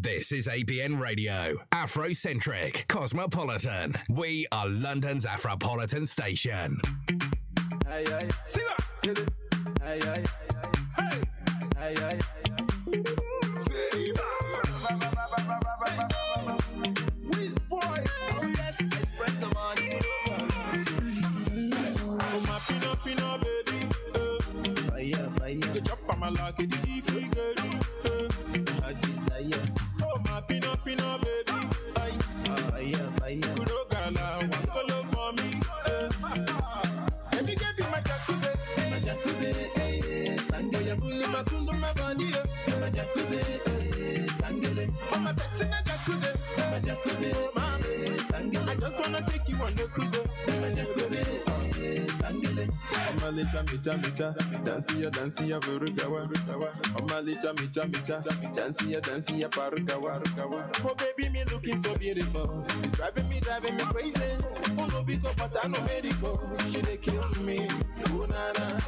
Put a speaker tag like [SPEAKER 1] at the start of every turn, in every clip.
[SPEAKER 1] This is ABN Radio, Afrocentric, Cosmopolitan. We are London's Afropolitan station.
[SPEAKER 2] Hey, hey, see that? Feel it? Hey, hey, hey, hey, hey. See that? Whiz boy, oh yes, I spread some money. Oh my pino, baby. Fire. The chop on my lucky, the figure. I desire. Oh my pino, baby. Fire. Kudo gala, one color for me. Let me give you my jacuzzi, Sangele, bully my kundu, my body, my jacuzzi, Sangele. Oh my best in my jacuzzi, mommy, Sangele. I just wanna take you on the cruise, my jacuzzi, Sangele. Oh my little micha, dancing ya Vurugawa. Oh my little micha, dancing ya Parugawa. Oh baby, me looking so beautiful. It's driving me crazy. Oh no, big up, but I know medical. She they kill me. Oh na na.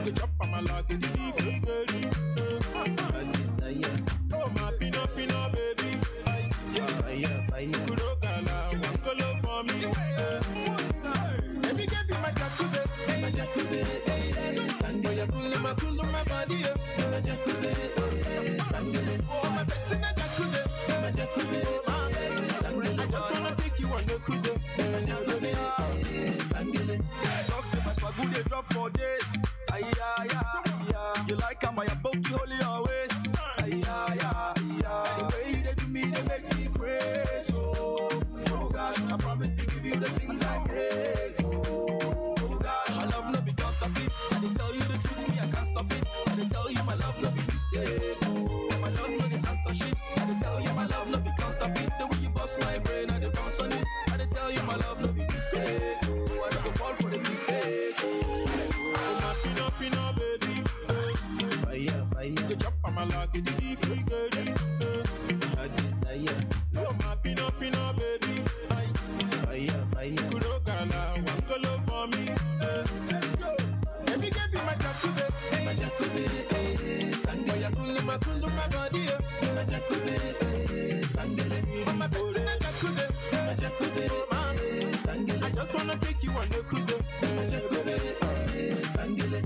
[SPEAKER 2] The chop on my lucky, the big girl. I desire. Oh my pino, baby. Fire. Kudo gala, one color for me. Let me give you my jacuzzi, Sangaya, pull my body, my jacuzzi, Sangaya. Oh my best in my jacuzzi, I just wanna take you on the cruise, my jacuzzi, Sangaya. Talk so much, but good they drop for days. You like how my book you holy always. The way you do me, they make me crazy. Oh gosh, I promise to give you the things I beg. Oh gosh, my love no be counterfeit. I didn't tell you the truth, me I can't stop it. I didn't tell you my love no be mistake. Oh, my love no the answer shit. I didn't tell you my love no be counterfeit. The way you bust my brain, I didn't bounce on it. I didn't tell you my love no be mistake. Oh, I don't fall for the mistake. Oh, my pino, baby. Fire. The chop on my lucky, the figure. I desire. Oh my pino, baby. Fire. Kudo gala, one color for me. Let's go. Let me give you my jacuzzi, Sangaya, pull my kundu, my body, my jacuzzi, Sangale. Oh my best in my jacuzzi, mommy, Sangale. I just wanna take you on the cruise, my jacuzzi, Sangale.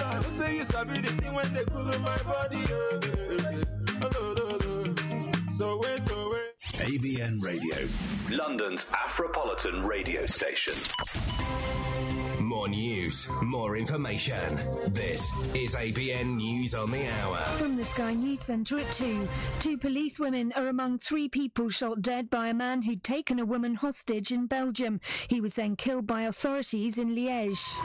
[SPEAKER 2] I don't say you sabi the thing when they cool my body. So wait.
[SPEAKER 1] ABN Radio, London's Afropolitan radio station. More news, more information. This is ABN News on the Hour.
[SPEAKER 3] From the Sky News Centre at 2. 2 police women are among 3 people shot dead by a man who'd taken a woman hostage in Belgium. He was then killed by authorities in Liège.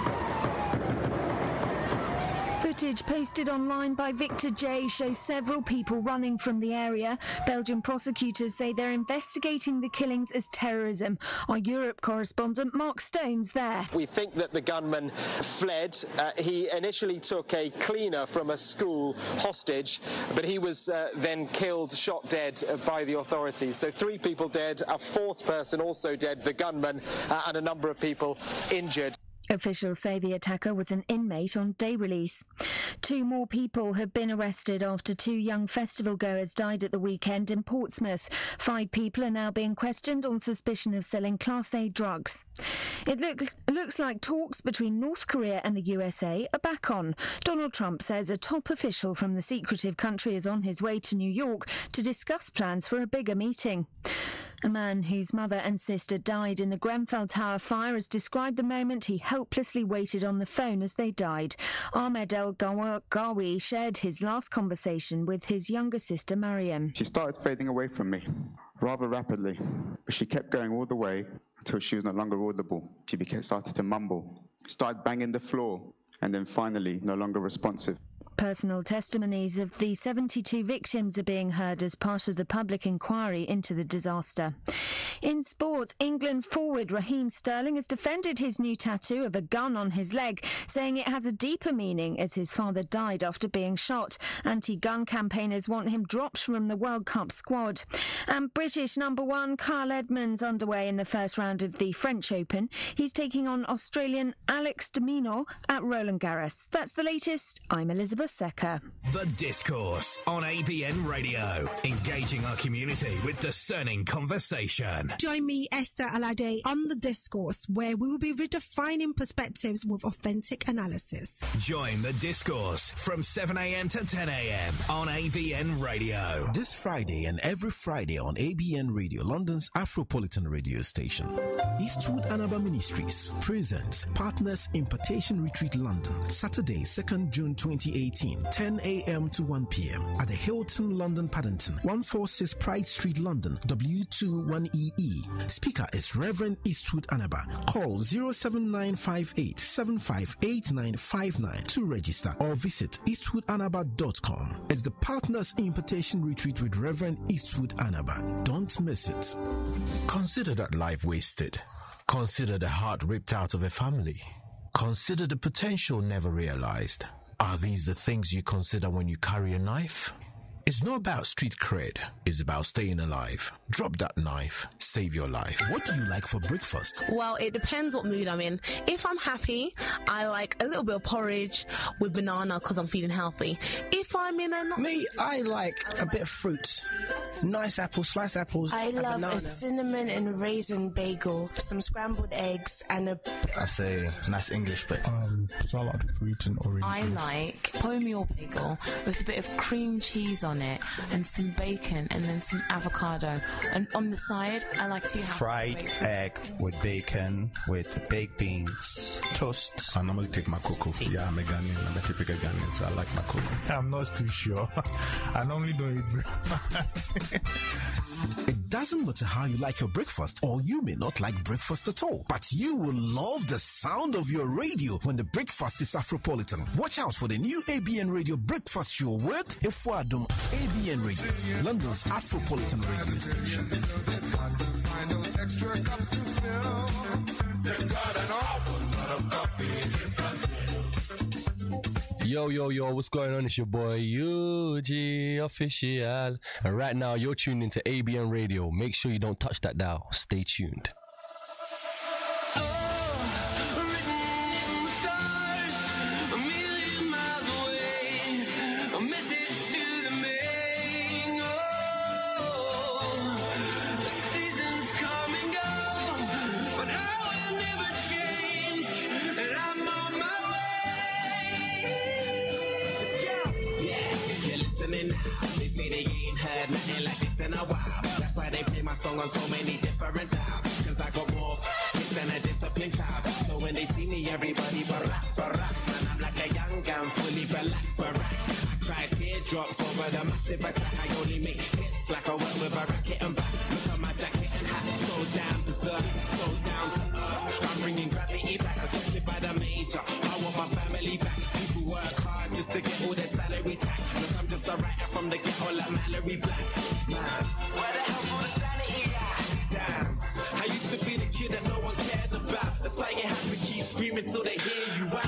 [SPEAKER 3] Footage posted online by Victor J shows several people running from the area. Belgian prosecutors say they're investigating the killings as terrorism. Our Europe correspondent Mark Stone's there.
[SPEAKER 4] We think that the gunman fled. He initially took a cleaner from a school hostage, but he was then killed, shot dead by the authorities. So 3 people dead, a 4th person also dead, the gunman, and a number of people injured.
[SPEAKER 3] Officials say the attacker was an inmate on day release. 2 more people have been arrested after 2 young festival goers died at the weekend in Portsmouth. 5 people are now being questioned on suspicion of selling Class A drugs. It looks like talks between North Korea and the USA are back on. Donald Trump says a top official from the secretive country is on his way to New York to discuss plans for a bigger meeting. A man whose mother and sister died in the Grenfell Tower fire has described the moment he helplessly waited on the phone as they died. Ahmed El Gawi shared his last conversation with his younger sister Mariam.
[SPEAKER 5] She started fading away from me, rather rapidly, but she kept going all the way until she was no longer audible. She started to mumble, started banging the floor, and then finally no longer responsive.
[SPEAKER 3] Personal testimonies of the 72 victims are being heard as part of the public inquiry into the disaster. In sport, England forward Raheem Sterling has defended his new tattoo of a gun on his leg, saying it has a deeper meaning as his father died after being shot. Anti-gun campaigners want him dropped from the World Cup squad. And British number one Kyle Edmund's underway in the first round of the French Open. He's taking on Australian Alex de Minaur at Roland Garros. That's the latest. I'm Elizabeth Secker.
[SPEAKER 1] The Discourse on ABN Radio, engaging our community with discerning conversation.
[SPEAKER 6] Join me, Esther Alade, on The Discourse, where we will be redefining perspectives with authentic analysis.
[SPEAKER 1] Join The Discourse from 7 a.m. to 10 a.m. on ABN Radio.
[SPEAKER 7] This Friday and every Friday on ABN Radio, London's Afropolitan radio station. Eastwood Anaba Ministries presents Partners Impartation Retreat London, Saturday, 2nd June 2018, 10 a.m. to 1 p.m. at the Hilton London Paddington, 146 Pride Street, London, W21EE. Speaker is Reverend Eastwood Anaba. Call 07958 758959 to register or visit eastwoodanaba.com. It's the Partners Impartation Retreat with Reverend Eastwood Anaba. Don't miss it.
[SPEAKER 8] Consider that life wasted. Consider the heart ripped out of a family. Consider the potential never realized. Are these the things you consider when you carry a knife? It's not about street cred. It's about staying alive. Drop that knife. Save your life.
[SPEAKER 7] What do you like for breakfast?
[SPEAKER 9] Well, it depends what mood I'm in. If I'm happy, I like a little bit of porridge with banana because I'm feeling healthy. If I'm in a...
[SPEAKER 10] Me, I like a bit of fruit. Nice apples, sliced apples.
[SPEAKER 11] I love
[SPEAKER 10] banana.
[SPEAKER 11] A cinnamon and raisin bagel, some scrambled eggs, and a...
[SPEAKER 12] I say nice English bit.
[SPEAKER 13] Salad, fruit and orange.
[SPEAKER 14] I like wholemeal bagel with a bit of cream cheese on it and some bacon and then some avocado. And on the side, I like to have
[SPEAKER 12] fried egg with bacon, with baked beans, toast.
[SPEAKER 13] I normally take my cocoa. Yeah, I'm a Ghanaian. I'm a typical Ghanaian, so I like my cocoa. I'm not too sure. I normally don't eat breakfast.
[SPEAKER 7] It doesn't matter how you like your breakfast, or you may not like breakfast at all, but you will love the sound of your radio when the breakfast is Afropolitan. Watch out for the new ABN Radio breakfast show with Efuadum. ABN Radio, London's Afropolitan radio station.
[SPEAKER 15] Yo, what's going on? It's your boy UG Official. And right now, you're tuned into ABN Radio. Make sure you don't touch that dial. Stay tuned.
[SPEAKER 16] Song on so many different dials, cause I got more hits than a disciplined child. So when they see me, everybody barracks. Man, I'm like a young gun, fully black barack. I cry teardrops over the massive attack. I only make hits like I work with a racket and back. Look at my jacket and hat, so damn berserk, so down to earth. I'm bringing gravity back, adopted by the major. I want my family back. People work hard just to get all their salary tax. Look, I'm just a writer from the ghetto like Mallory Black. Man, where the hell for the sanity at? Damn, I used to be the kid that no one cared about. That's why you have to keep screaming till they hear you out.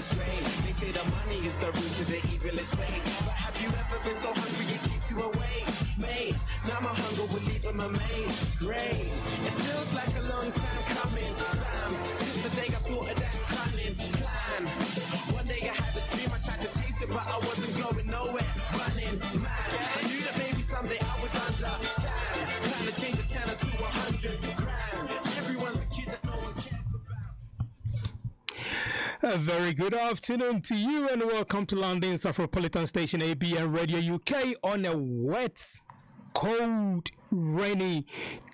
[SPEAKER 16] They say the money is the root of the evilest ways. But have you ever been so hungry it keeps you awake? Mate, now my hunger will leave him amazed. Great, it feels like a long time coming. Since the day I thought of that cunning plan. One day I had a dream, I tried to chase it, but I wasn't going nowhere. Running mad.
[SPEAKER 17] A very good afternoon to you and welcome to London's Afropolitan station ABN Radio UK on a wet, cold, rainy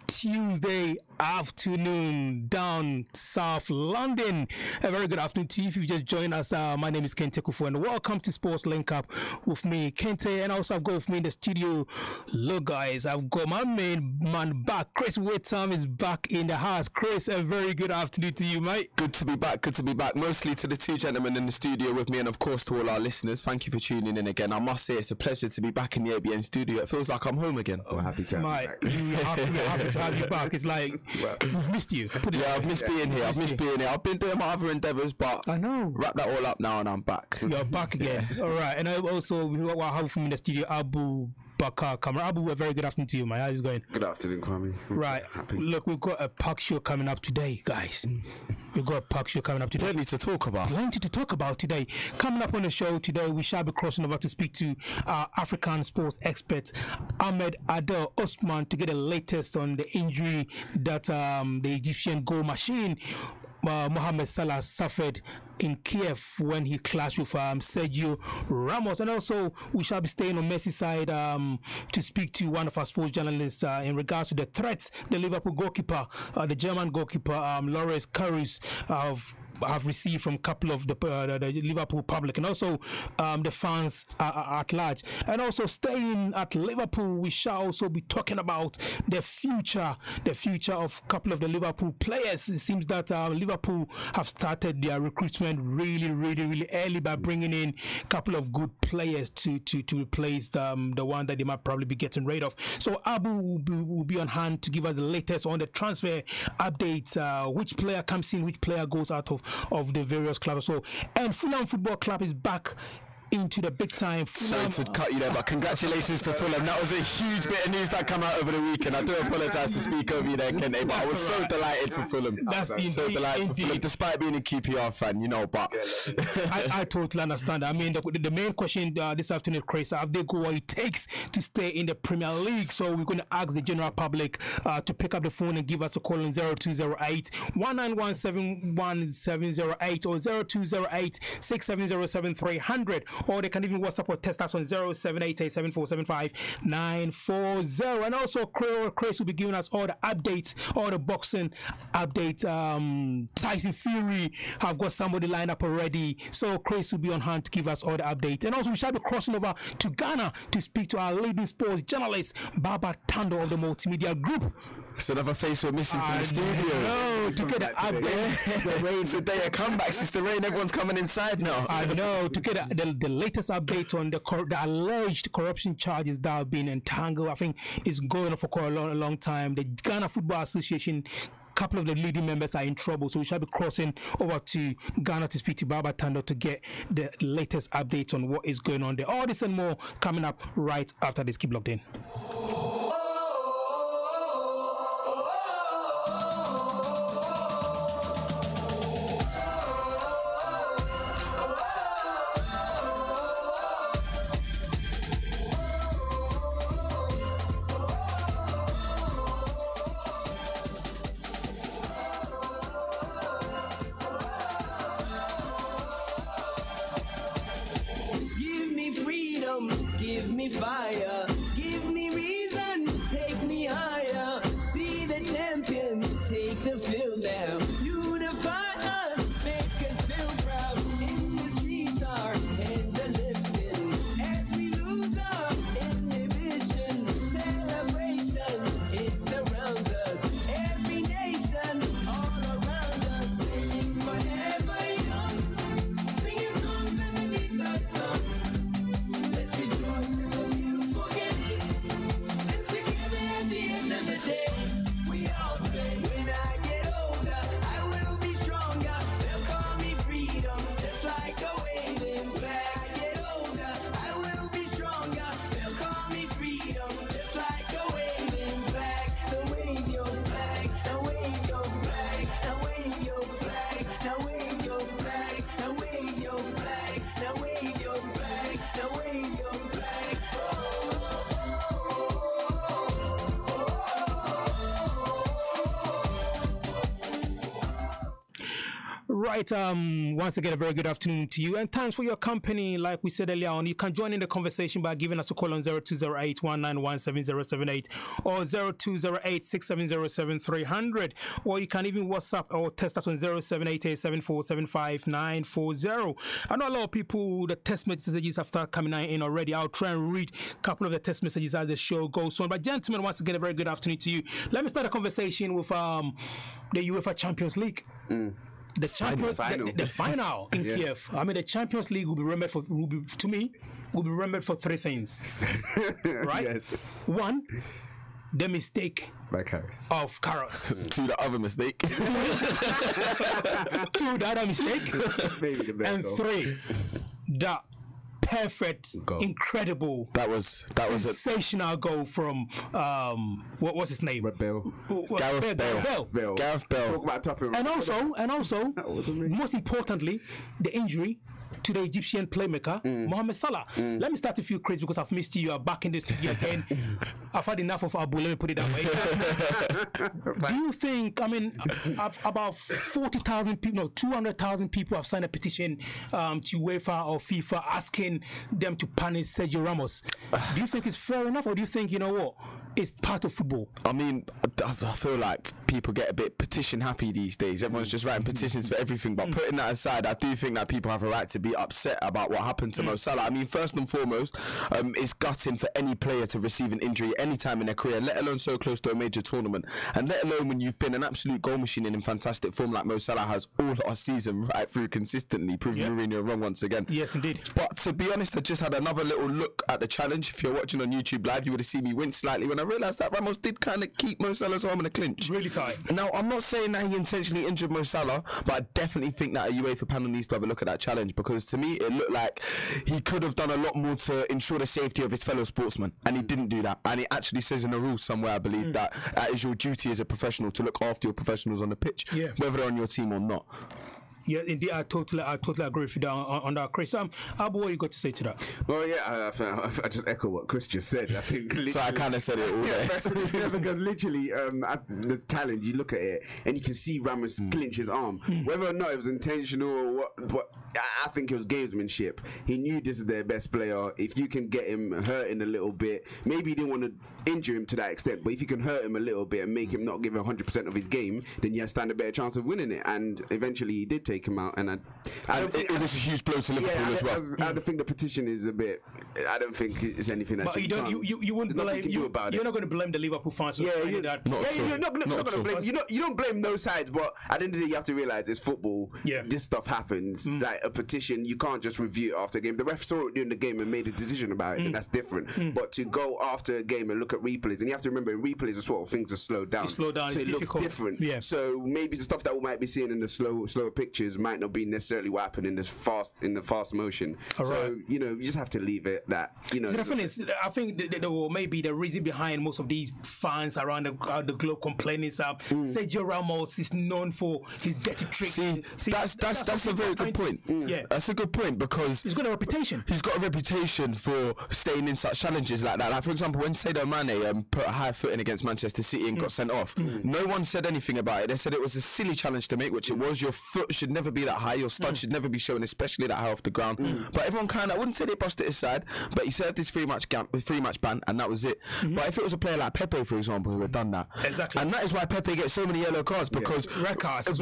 [SPEAKER 17] Tuesday afternoon down South London. A very good afternoon to you if you've just joined us. My name is Kente Kufuor and welcome to Sports Link Up with me, Kente, and also I've got with me in the studio. Look, guys, I've got my main man back. Kris Whitham is back in the house. Kris, a very good afternoon to you, mate.
[SPEAKER 18] Good to be back. Good to be back. Mostly to the two gentlemen in the studio with me, and of course to all our listeners. Thank you for tuning in again. I must say it's a pleasure to be back in the ABN studio. It feels like I'm home again.
[SPEAKER 5] We're happy to have
[SPEAKER 17] you back. We're happy to have you back. It's like we've missed you.
[SPEAKER 18] I've missed being here. I've been doing my other endeavours, but
[SPEAKER 17] I know.
[SPEAKER 18] Wrap that all up now, and I'm back.
[SPEAKER 17] You're back again. All right, and I also we have from in the studio Abu Bakar Kamara. Abu, a very good afternoon to you, man. How's it going?
[SPEAKER 19] Good afternoon, Kwame.
[SPEAKER 17] Right.
[SPEAKER 19] Happy.
[SPEAKER 17] Look, we've got a packed show coming up today, guys. We've got a packed show coming up today.
[SPEAKER 18] Plenty to talk about.
[SPEAKER 17] Plenty to talk about today. Coming up on the show today, we shall be crossing over to speak to our African sports expert, Ahmed Adel Osman, to get the latest on the injury that the Egyptian goal machine, Mohamed Salah, suffered in Kiev when he clashed with Sergio Ramos. And also we shall be staying on Merseyside to speak to one of our sports journalists in regards to the threats the Liverpool goalkeeper, the German goalkeeper Loris Karius have received from a couple of the Liverpool public and also the fans at large. And also staying at Liverpool, we shall also be talking about the future of a couple of the Liverpool players. It seems that Liverpool have started their recruitment really early by bringing in a couple of good players to replace the one that they might probably be getting rid of. So Abu will be on hand to give us the latest on the transfer updates, which player comes in, which player goes out of the various clubs. So, and Fulham Football Club is back into the big time.
[SPEAKER 18] Sorry to cut you there, but congratulations to Fulham. That was a huge bit of news that came out over the weekend. I do apologise to speak over you there, Kente, but I was so delighted for Fulham. So delighted for Fulham, despite being a QPR fan, but
[SPEAKER 17] I totally understand. I mean, the main question this afternoon, Kris, have they got what it takes to stay in the Premier League? So we're going to ask the general public to pick up the phone and give us a call on 0208 191710708 or 0208 6707300. Or they can even WhatsApp or text us on 0788747590. And also, Kris will be giving us all the updates, all the boxing updates. Tyson Fury have got somebody lined up already. So Kris will be on hand to give us all the updates. And also, we shall be crossing over to Ghana to speak to our leading sports journalist, Baaba Tandoh of the Multimedia Group.
[SPEAKER 18] It's another face we're missing from the studio.
[SPEAKER 17] No, to get the updates.
[SPEAKER 18] It's a day of comeback, Sister Rain. Everyone's coming inside now.
[SPEAKER 17] I know, to get the latest update on the alleged corruption charges that have been entangled. I think it's going on for quite a long time. The Ghana Football Association, couple of the leading members are in trouble, so we shall be crossing over to Ghana to speak to Baaba Tandoh to get the latest updates on what is going on there. All this and more coming up right after this. Keep locked in.
[SPEAKER 2] Give me freedom, give me fire, give me reason
[SPEAKER 17] Right, once again, a very good afternoon to you, and thanks for your company. Like we said earlier on, you can join in the conversation by giving us a call on 0208-191-7078 or 0208-670-7300, or you can even WhatsApp or text us on 0788-7475-940. I know a lot of people, the text messages have started coming in already. I'll try and read a couple of the text messages as the show goes on. But gentlemen, once again, a very good afternoon to you. Let me start a conversation with the UEFA Champions League. The final in Kiev. I mean, the Champions League will be remembered for three things, right?
[SPEAKER 18] Yes.
[SPEAKER 17] One, the mistake of Karius.
[SPEAKER 18] Two, the other mistake.
[SPEAKER 17] Two, the other mistake. And three, the perfect, incredible,
[SPEAKER 18] that was
[SPEAKER 17] sensational goal from what's his name?
[SPEAKER 18] Gareth Bale.
[SPEAKER 19] Talk about topping.
[SPEAKER 17] And also, most importantly, the injury to the Egyptian playmaker, Mohamed Salah. Let me start with you, Kris, because I've missed you. You are back in the studio again. I've had enough of Abu. Let me put it that way. Do you think, I mean, about 40,000 people, no, 200,000 people have signed a petition to UEFA or FIFA asking them to punish Sergio Ramos. Do you think it's fair enough, or do you think, you know what, it's part of football?
[SPEAKER 18] I mean, I feel like people get a bit petition happy these days. Everyone's just writing petitions for everything. But putting that aside, I do think that people have a right to be upset about what happened to Mo Salah. I mean, first and foremost, it's gutting for any player to receive an injury any time in their career, let alone so close to a major tournament, and let alone when you've been an absolute goal machine and in fantastic form like Mo Salah has all last season right through consistently, proving Mourinho wrong once again.
[SPEAKER 17] Yes, indeed.
[SPEAKER 18] But to be honest, I just had another little look at the challenge. If you're watching on YouTube Live, you would have seen me wince slightly when I realised that Ramos did kind of keep Mo Salah's arm in a clinch.
[SPEAKER 17] Really tight.
[SPEAKER 18] Now, I'm not saying that he intentionally injured Mo Salah, but I definitely think that a UEFA panel needs to have a look at that challenge, because to me it looked like he could have done a lot more to ensure the safety of his fellow sportsmen, and he didn't do that. And it actually says in the rules somewhere, I believe, that it is your duty as a professional to look after your professionals on the pitch, whether they're on your team or not.
[SPEAKER 17] Yeah, indeed, I totally agree with you on that, Kris. Abu, what you got to say to that?
[SPEAKER 19] Well, yeah, I just echo what Kris just said. I think
[SPEAKER 18] so. I kind of said it all day.
[SPEAKER 19] Yeah, because literally, the challenge, you look at it and you can see Ramos clinch his arm. Whether or not it was intentional or what, but I think it was gamesmanship. He knew this is their best player. If you can get him hurting a little bit, maybe he didn't want to injure him to that extent, but if you can hurt him a little bit and make him not give 100% of his game, then you stand a better chance of winning it. And eventually he did take him out, and it
[SPEAKER 18] was a huge blow to Liverpool as well.
[SPEAKER 19] I don't think the petition is a bit. I don't think it's anything that.
[SPEAKER 17] But you wouldn't blame. You're not going to blame the Liverpool fans for signing that.
[SPEAKER 19] You're not going to blame. You don't blame those sides, but at the end of the day, you have to realize it's football. Yeah, this stuff happens. Like a petition, you can't just review it after a game. The ref saw it during the game and made a decision about it, and that's different. But to go after a game and look at replays, and you have to remember in replays as well, things are slowed down. So it looks different. Yeah. So maybe the stuff that we might be seeing in the slower pictures might not be necessarily what happened in the fast motion. So you just have to leave it that.
[SPEAKER 17] So the thing is, I think maybe the reason behind most of these fans around the globe complaining is Sergio Ramos is known for his dirty tricks.
[SPEAKER 18] See, that's a very good point. Yeah, that's a good point, because
[SPEAKER 17] he's got a reputation.
[SPEAKER 18] He's got a reputation for staying in such challenges like that. Like, for example, when Sadio Mane put a high foot in against Manchester City and got sent off, no one said anything about it. They said it was a silly challenge to make, which it was. Your foot should never be that high. Your stud should never be showing, especially that high off the ground. But everyone I wouldn't say they brushed it aside, but he served his 3-match ban, and that was it. But if it was a player like Pepe, for example, who had done that, and that is why Pepe gets so many yellow cards, because
[SPEAKER 17] red cards as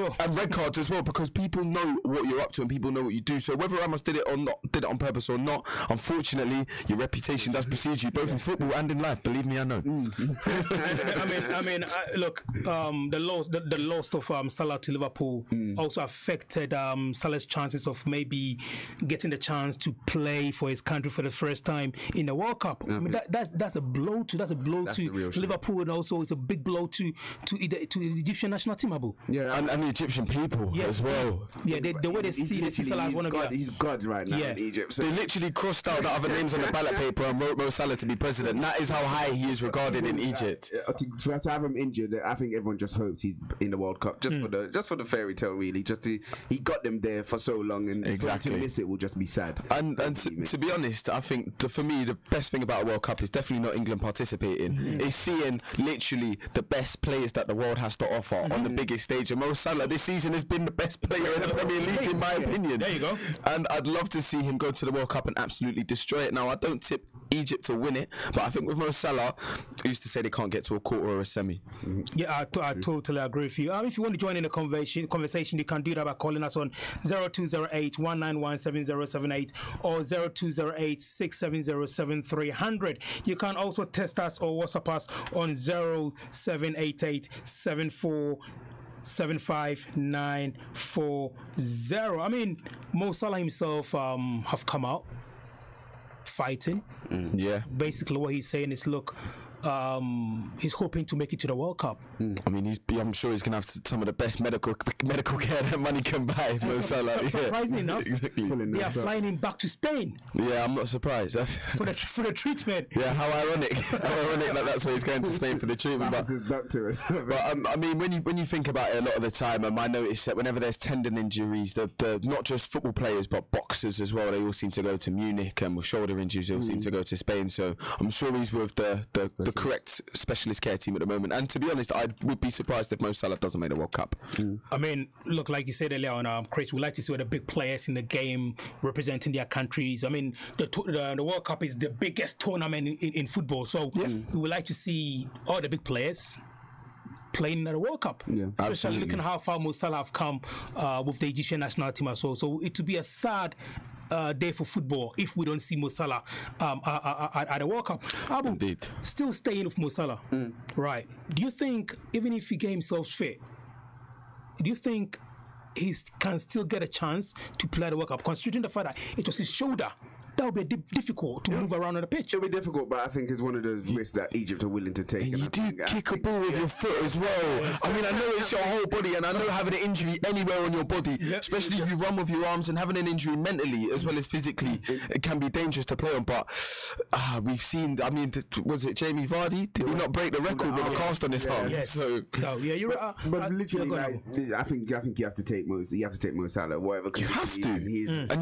[SPEAKER 17] well,
[SPEAKER 18] because people know what you're up to and people know what you do. So whether Ramos did it or not, did it on purpose or not, unfortunately, your reputation does precede you both in football and in life. Believe me, I know.
[SPEAKER 17] Look, the loss of Salah to Liverpool also affected Salah's chances of maybe getting the chance to play for his country for the first time in the World Cup. I mean, that's a blow to Liverpool, and also it's a big blow to the Egyptian national team, Abu.
[SPEAKER 18] Yeah, and the Egyptian people as well.
[SPEAKER 17] Yeah, the way they see
[SPEAKER 19] he's God right now in Egypt. So
[SPEAKER 18] they literally crossed out the other names on the ballot paper and wrote Mo Salah to be president. That is how high he is regarded in Egypt.
[SPEAKER 19] To have him injured, I think everyone just hopes he's in the World Cup for the fairy tale, really. He got them there for so long, and to miss it will just be sad.
[SPEAKER 18] And to be honest, I think for me the best thing about a World Cup is definitely not England participating. It's seeing literally the best players that the world has to offer on the biggest stage. And Mo Salah this season has been the best player in the Premier League, in my opinion.
[SPEAKER 17] There you go.
[SPEAKER 18] And I'd love to see him go to the World Cup and absolutely destroy it. Now, I don't tip Egypt to win it, but I think with Mo Salah, I used to say they can't get to a quarter or a semi.
[SPEAKER 17] Yeah, I totally agree with you. If you want to join in the conversation, you can do that by calling us on 0208 191 7078 or 0208 670 7300. You can also text us or WhatsApp us on 0788 74 75940. I mean, Mo Salah himself have come out fighting. Basically what he's saying is, look, he's hoping to make it to the World Cup.
[SPEAKER 18] I mean, I'm sure he's going to have some of the best medical care that money can buy.
[SPEAKER 17] Surprisingly enough, they are flying him back to Spain.
[SPEAKER 18] Yeah, I'm not surprised.
[SPEAKER 17] for the treatment.
[SPEAKER 18] Yeah, how ironic. That's why he's going to Spain for the treatment. But I mean, when you think about it, a lot of the time, I notice that whenever there's tendon injuries, the not just football players but boxers as well, they all seem to go to Munich, and with shoulder injuries, they all seem to go to Spain. So I'm sure he's with the correct specialist care team at the moment. And to be honest, I would be surprised if Mo Salah doesn't make the World Cup.
[SPEAKER 17] I mean, look, like you said earlier on, Kris, we like to see all the big players in the game representing their countries. I mean, the World Cup is the biggest tournament in football, so we would like to see all the big players playing at the World Cup. Especially looking at how far Mo Salah have come with the Egyptian national team as well. So it would be a sad day for football if we don't see Mo Salah at the World Cup.
[SPEAKER 18] Indeed.
[SPEAKER 17] Still staying with Mo Salah, right? Do you think, even if he get himself fit, do you think he can still get a chance to play the World Cup, considering the fact that it was his shoulder? That would be difficult to move around on the pitch.
[SPEAKER 19] It'll be difficult, but I think it's one of those risks that Egypt are willing to take.
[SPEAKER 18] And you do kick a ball with your foot as well. I mean, I know it's your whole body, and I know having an injury anywhere on your body, especially if you run with your arms, and having an injury mentally as well as physically, it can be dangerous to play on. But we've seen, I mean, was it Jamie Vardy? Did he not break the record with a cast on his arm?
[SPEAKER 17] Yes. So you're right.
[SPEAKER 19] But literally, I think you have to take Mo Salah, whatever.
[SPEAKER 18] You have to. And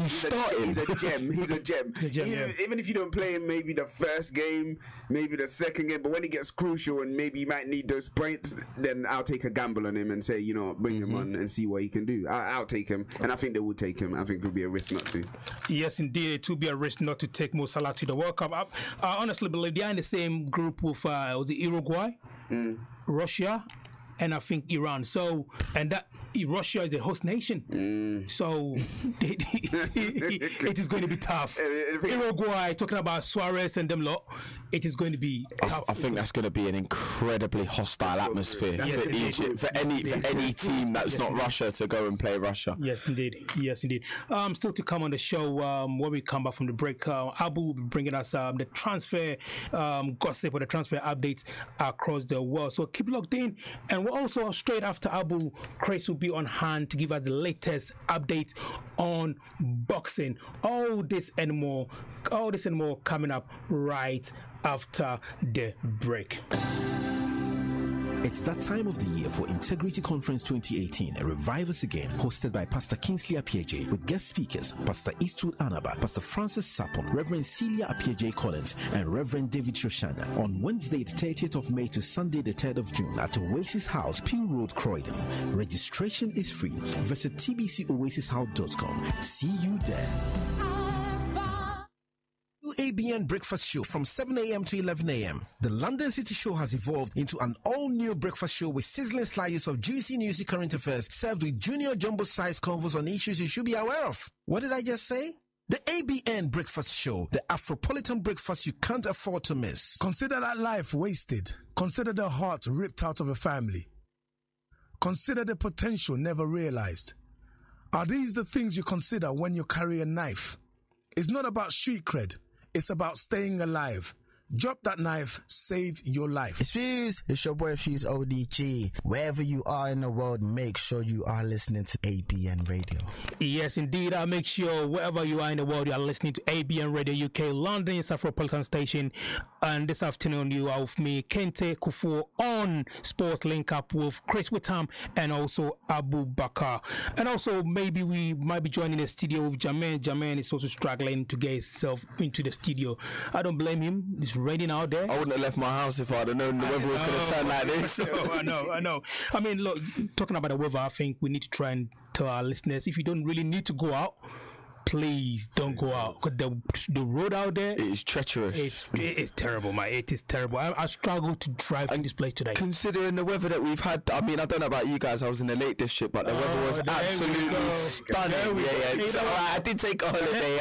[SPEAKER 18] you start him.
[SPEAKER 19] He's a gem. He's a gem. Even if you don't play him maybe the first game, maybe the second game, but when he gets crucial and maybe you might need those points, then I'll take a gamble on him and say, bring him on and see what he can do. I'll take him, and I think they will take him. I think it would be a risk not to.
[SPEAKER 17] Yes, indeed, it would be a risk not to take Mo Salah to the World Cup. I honestly believe they're in the same group with was it Uruguay, Russia, and I think Iran. So, and that Russia is the host nation, so it is going to be tough. Uruguay, talking about Suarez and them lot, it is going to be tough.
[SPEAKER 18] I think that's going to be an incredibly hostile atmosphere for Egypt, for any team that's not Russia to go and play Russia.
[SPEAKER 17] Yes, indeed. Still to come on the show when we come back from the break. Abu will be bringing us the transfer gossip or the transfer updates across the world. So keep locked in, and we're also straight after Abu, Kris will be on hand to give us the latest updates on boxing. All this and more coming up right after the break.
[SPEAKER 7] It's that time of the year for Integrity Conference 2018, Revive Us Again, hosted by Pastor Kingsley Appiaje, with guest speakers Pastor Eastwood Anaba, Pastor Francis Sapon, Reverend Celia Appiaje Collins, and Reverend David Shoshana, on Wednesday the 30th of May to Sunday the 3rd of June at Oasis House, Peel Road, Croydon. Registration is free. Visit tbcoasishouse.com. See you there. ABN Breakfast Show from 7 a.m. to 11 a.m. The London City Show has evolved into an all-new breakfast show with sizzling slices of juicy current affairs served with junior jumbo-sized convos on issues you should be aware of. What did I just say? The ABN Breakfast Show, the Afropolitan breakfast you can't afford to miss.
[SPEAKER 20] Consider that life wasted. Consider the heart ripped out of a family. Consider the potential never realized. Are these the things you consider when you carry a knife? It's not about street cred. It's about staying alive. Drop that knife, save your life.
[SPEAKER 7] It's Fuse. It's your boy Fuse ODG. Wherever you are in the world, make sure you are listening to ABN Radio.
[SPEAKER 17] Yes, indeed. I'll make sure wherever you are in the world, you are listening to ABN Radio UK, London Afropolitan Station. And this afternoon, you are with me, Kente, Kufuor, on Sports Link Up with Kris Whitham and also Abu Bakar. And also, maybe we might be joining the studio with Germaine. Germaine is also struggling to get himself into the studio. I don't blame him. It's raining out there.
[SPEAKER 18] I wouldn't have left my house if I'd have known the weather was going to turn like this.
[SPEAKER 17] I know. I mean, look, talking about the weather, I think we need to try and tell our listeners, if you don't really need to go out, please don't go out, because the road out there,
[SPEAKER 18] it is treacherous.
[SPEAKER 17] It's terrible, man. It is terrible. I struggle to drive in this place today.
[SPEAKER 18] Considering the weather that we've had, I mean, I don't know about you guys, I was in the Lake District, but the weather was absolutely stunning. I did take a holiday.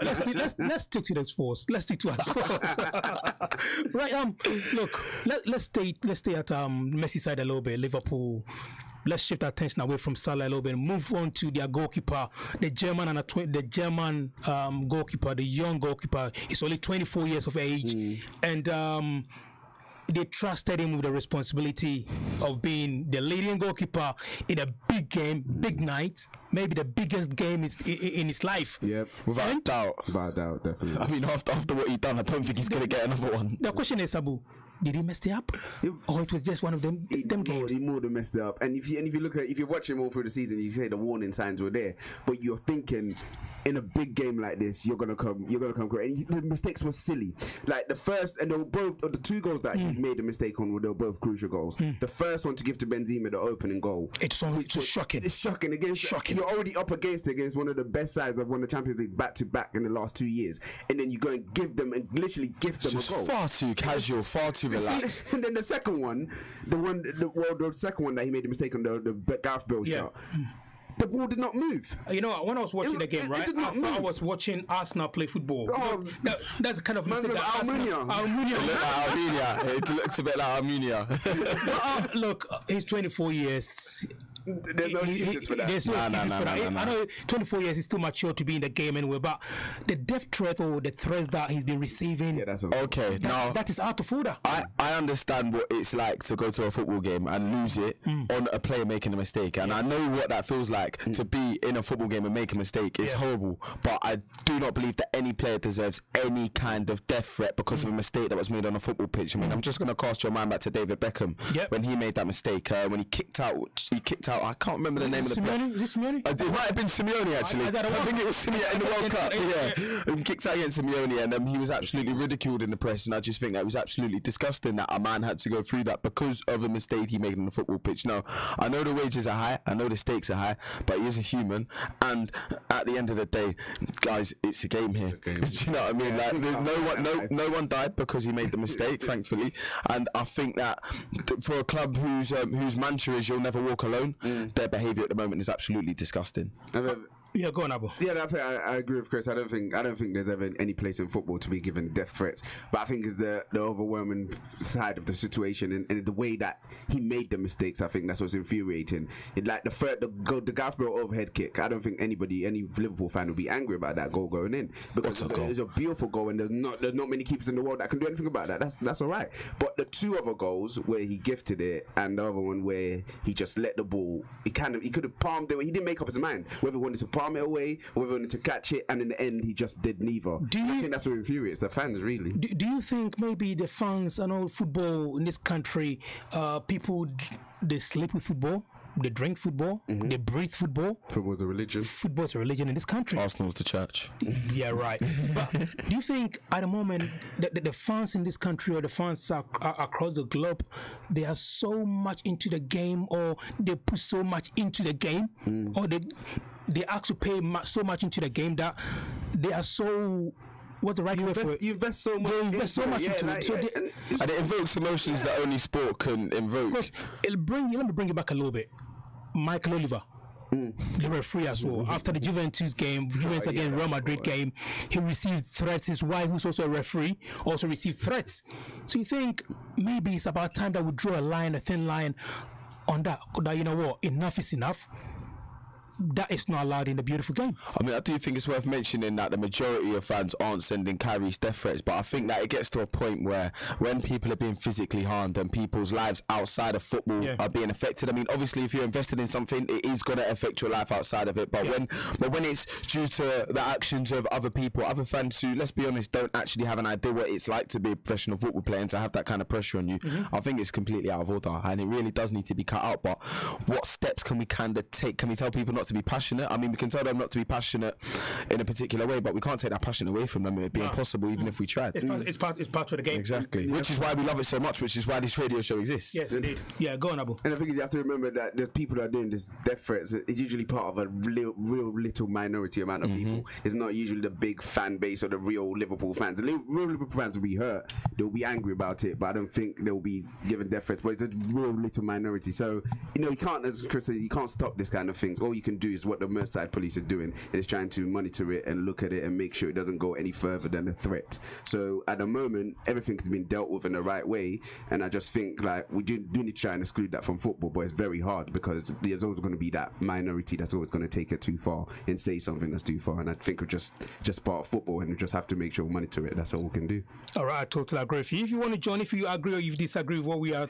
[SPEAKER 18] Let's
[SPEAKER 17] stick to the sports. Let's stick to our sports. Right. Look. Let's stay at Merseyside a little bit. Liverpool. Let's shift our attention away from Salah a little bit and move on to their goalkeeper, the German goalkeeper, the young goalkeeper. He's only 24 years of age, and they trusted him with the responsibility of being the leading goalkeeper in a big game, big night, maybe the biggest game in his life.
[SPEAKER 19] Yep, without doubt, definitely.
[SPEAKER 18] I mean, after what he done, I don't think he's going to get another one.
[SPEAKER 17] The question is, Abu, did he mess it up, or it was just one of them games?
[SPEAKER 19] He more than messed it up. And if you look at, if you watch him all through the season, you say the warning signs were there, but you're thinking, in a big game like this, you're gonna come correct. And the mistakes were silly. Like the first, and they were both, the two goals that he made a mistake on, they were both crucial goals. The first one to give to Benzema, the opening goal.
[SPEAKER 17] It's shocking.
[SPEAKER 19] It's shocking. You're already up against one of the best sides that won the Champions League back to back in the last 2 years, and then you go and give them and literally gift them a goal.
[SPEAKER 18] Far too casual, far too relaxed.
[SPEAKER 19] And then the second one, the second one that he made a mistake on, the Gareth Bale shot. The ball did not move.
[SPEAKER 17] You know, when I was watching the game, right? I was watching Arsenal play football. That's the kind of mistake that
[SPEAKER 18] Armenia. It looks a bit like Armenia.
[SPEAKER 17] Look, he's 24 years.
[SPEAKER 19] There's no excuses for that.
[SPEAKER 17] There's no excuses for that. I know 24 years is too mature to be in the game anyway, but the death threat or the threats that he's been receiving, that is out of order.
[SPEAKER 18] I understand what it's like to go to a football game and lose it on a player making a mistake, and I know what that feels like to be in a football game and make a mistake. It's horrible, but I do not believe that any player deserves any kind of death threat because of a mistake that was made on a football pitch. I mean, I'm just going to cast your mind back to David Beckham when he made that mistake, when he kicked out. I can't remember the name of the player.
[SPEAKER 17] Is it Simeone?
[SPEAKER 18] It might have been Simeone actually. I think it was Simeone in the World Cup. He kicked out against Simeone, and he was absolutely ridiculed in the press. And I just think that was absolutely disgusting that a man had to go through that because of a mistake he made on the football pitch. Now, I know the wages are high, I know the stakes are high, but he is a human. And at the end of the day, guys, it's a game here. Do you know what I mean? Like, no one died because he made the mistake, thankfully. And I think that for a club whose mantra is "you'll never walk alone," their behaviour at the moment is absolutely disgusting.
[SPEAKER 17] Yeah, go on, Abu.
[SPEAKER 19] Yeah, I agree with Chris. I don't think there's ever any place in football to be given death threats. But I think it's the overwhelming side of the situation and the way that he made the mistakes. I think that's what's infuriating. Like the Gareth Bale overhead kick. I don't think any Liverpool fan would be angry about that goal going in, because it's a beautiful goal, and there's not many keepers in the world that can do anything about that. That's all right. But the two other goals where he gifted it, and the other one where he just let the ball, he could have palmed it. He didn't make up his mind whether he wanted to palm it away or whether he wanted to catch it, and in the end he just did neither. I think that's what infuriates the fans, really.
[SPEAKER 17] Do you think maybe the fans, I know football in this country, people, they sleep with football, they drink football, they breathe football.
[SPEAKER 19] Football's a religion.
[SPEAKER 17] Football's a religion in this country.
[SPEAKER 18] Arsenal's the church.
[SPEAKER 17] Yeah, right. But do you think at the moment that the fans in this country or the fans across the globe, they are so much into the game, or they put so much into the game, or they ask to pay so much into the game that they are so... What's the right word for it?
[SPEAKER 19] You invest so much.
[SPEAKER 17] Into it.
[SPEAKER 18] And it invokes emotions that only sport can invoke.
[SPEAKER 17] Let me bring it back a little bit. Michael Oliver, the referee as well. After the Juventus game, Real Madrid game, he received threats. His wife, who's also a referee, also received threats. So you think maybe it's about time that we draw a thin line on that you know what, enough is enough? that is not allowed in the beautiful game.
[SPEAKER 18] I mean, I do think it's worth mentioning that the majority of fans aren't sending Karius death threats, but I think that it gets to a point where when people are being physically harmed and people's lives outside of football are being affected. I mean, obviously, if you're invested in something, it is going to affect your life outside of it. But when it's due to the actions of other people, other fans who, let's be honest, don't actually have an idea what it's like to be a professional football player and to have that kind of pressure on you, I think it's completely out of order, and it really does need to be cut out. But what steps can we kind of take? Can we tell people not to be passionate? I mean, we can tell them not to be passionate in a particular way, but we can't take that passion away from them. It'd be impossible even if we tried.
[SPEAKER 17] It's part of the game.
[SPEAKER 18] Exactly. Which is why we love it so much, which is why this radio show exists.
[SPEAKER 17] Yes, indeed. Yeah, go on, Abu.
[SPEAKER 19] And I think you have to remember that the people that are doing this death threats is usually part of a real little minority amount of people. It's not usually the big fan base or the real Liverpool fans. The real Liverpool fans will be hurt. They'll be angry about it, but I don't think they'll be given death threats. But it's a real little minority. So, you can't, as Kris said, you can't stop this kind of things. All you can do is what the Merseyside Police are doing, and it's trying to monitor it and look at it and make sure it doesn't go any further than a threat. So at the moment, everything has been dealt with in the right way, and I just think like we do need to try and exclude that from football, but it's very hard because there's always going to be that minority that's always going to take it too far and say something that's too far, and I think we're just part of football, and we just have to make sure we monitor it. That's all we can do.
[SPEAKER 17] All right, I totally agree with you. If you want to join, if you agree or you disagree with what we are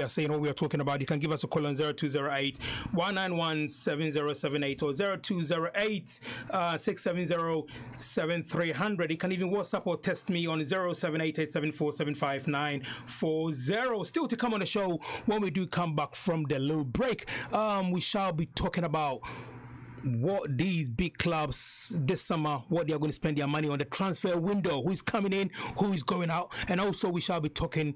[SPEAKER 17] saying, what we are talking about, you can give us a call on 0208 191 7078 or 0208 670 7300. You can even WhatsApp or text me on 0788747540. Still to come on the show when we do come back from the little break. We shall be talking about what these big clubs this summer, what they are going to spend their money on, the transfer window, who's coming in, who is going out, and also we shall be talking,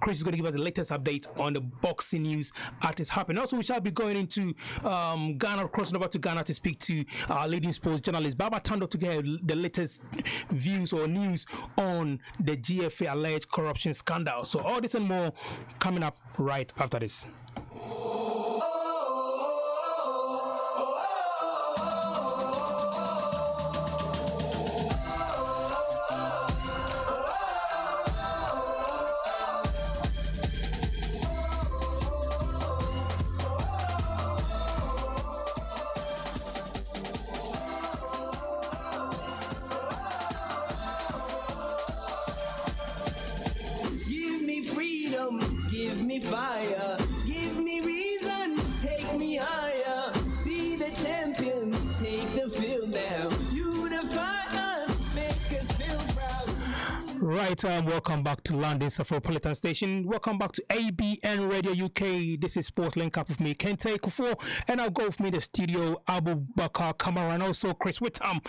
[SPEAKER 17] Kris is going to give us the latest update on the boxing news at its happening. Also, we shall be going into Ghana, crossing over to Ghana to speak to our leading sports journalist Baaba Tandoh to get the latest views or news on the GFA alleged corruption scandal. So all this and more coming up right after this.
[SPEAKER 2] Give me fire, give me reason, take me higher. See the champions take the field now. Unify us, make us feel proud.
[SPEAKER 17] Right, welcome back to London's Afropolitan Station. Welcome back to ABN Radio UK. This is Sports Link Up with me, Kente, Kufuor, and I'll go with me the studio, Abu Bakar, Kamara, and also Kris Whitham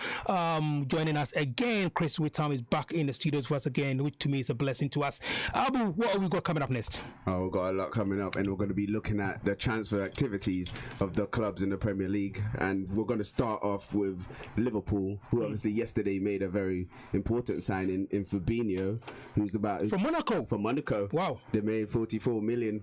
[SPEAKER 17] joining us again. Kris Whitham is back in the studios for us again, which to me is a blessing to us. Abu, what have we got coming up next?
[SPEAKER 19] Oh, we've got a lot coming up, and we're going to be looking at the transfer activities of the clubs in the Premier League, and we're going to start off with Liverpool, who obviously yesterday made a very important signing in Fabinho, who's about
[SPEAKER 17] from Monaco.
[SPEAKER 19] From Monaco,
[SPEAKER 17] wow!
[SPEAKER 19] They made £44 million,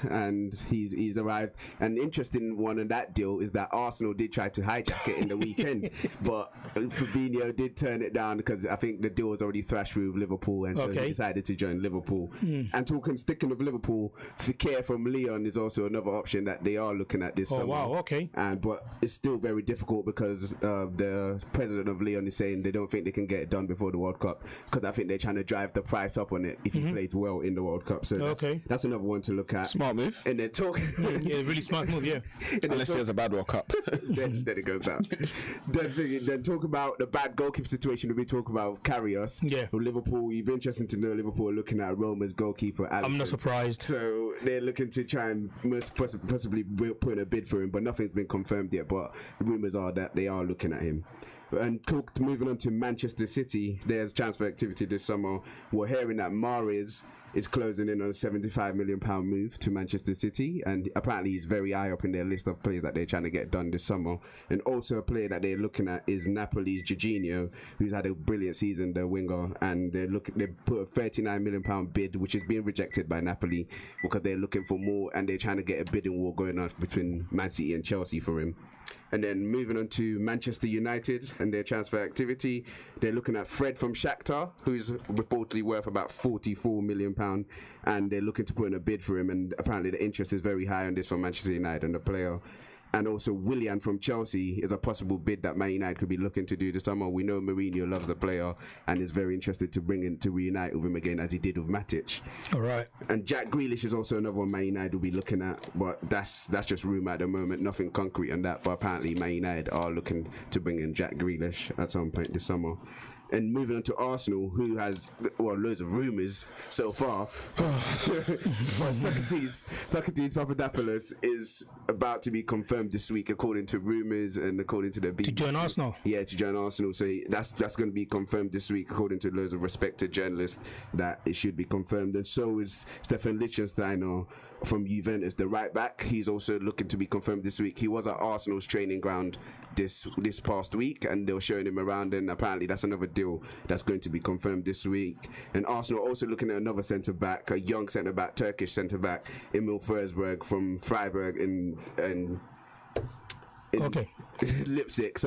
[SPEAKER 19] and he's arrived. An interesting one in that deal is that Arsenal did try to hijack it in the weekend, but Fabinho did turn it down because I think the deal was already thrashed through with Liverpool, and so he decided to join Liverpool. And sticking with Liverpool, Fekir from Lyon is also another option that they are looking at this summer.
[SPEAKER 17] Wow, okay.
[SPEAKER 19] But it's still very difficult because the president of Lyon is saying they don't think they can get it done before the World Cup, because I think they're trying to drive the price up on it if he plays well in the World Cup. So that's another one to look at.
[SPEAKER 18] Smart move.
[SPEAKER 19] And then talk.
[SPEAKER 17] Yeah, really smart move. Yeah.
[SPEAKER 18] Unless he has a bad World Cup,
[SPEAKER 19] then it goes down. then talk about the bad goalkeeper situation. We talk about Karius.
[SPEAKER 17] Yeah.
[SPEAKER 19] From Liverpool. You'd be interested to know Liverpool are looking at Roma's goalkeeper. Alisson.
[SPEAKER 17] I'm not surprised.
[SPEAKER 19] So they're looking to try and possibly put in a bid for him, but nothing's been confirmed yet. But rumours are that they are looking at him. And moving on to Manchester City, there's transfer activity this summer. We're hearing that Mahrez is closing in on a £75 million move to Manchester City, and apparently he's very high up in their list of players that they're trying to get done this summer. And also a player that they're looking at is Napoli's Jorginho, who's had a brilliant season, the winger, and they put a £39 million bid, which is being rejected by Napoli because they're looking for more, and they're trying to get a bidding war going on between Man City and Chelsea for him. And then moving on to Manchester United and their transfer activity, they're looking at Fred from Shakhtar, who's reportedly worth about £44 million, and they're looking to put in a bid for him, and apparently the interest is very high on this from Manchester United and the player. and also Willian from Chelsea is a possible bid that Man United could be looking to do this summer. We know Mourinho loves the player and is very interested to bring in to reunite with him again, as he did with Matic.
[SPEAKER 17] All right.
[SPEAKER 19] And Jack Grealish is also another one Man United will be looking at, but that's just rumour at the moment, nothing concrete on that. But apparently Man United are looking to bring in Jack Grealish at some point this summer. And moving on to Arsenal, who has, well, loads of rumours so far. But Socrates Papadopoulos is about to be confirmed this week, according to rumours and according to the BBC.
[SPEAKER 17] To join Arsenal?
[SPEAKER 19] Yeah, to join Arsenal. So that's going to be confirmed this week, according to loads of respected journalists, that it should be confirmed. And so is Stefan Lichtsteiner from Juventus, the right back. He's also looking to be confirmed this week. He was at Arsenal's training ground this past week, and they were showing him around, and apparently that's another deal that's going to be confirmed this week. And Arsenal also looking at another centre back, a young centre back, Turkish centre back, Emil Forsberg from Freiburg in Leipzig,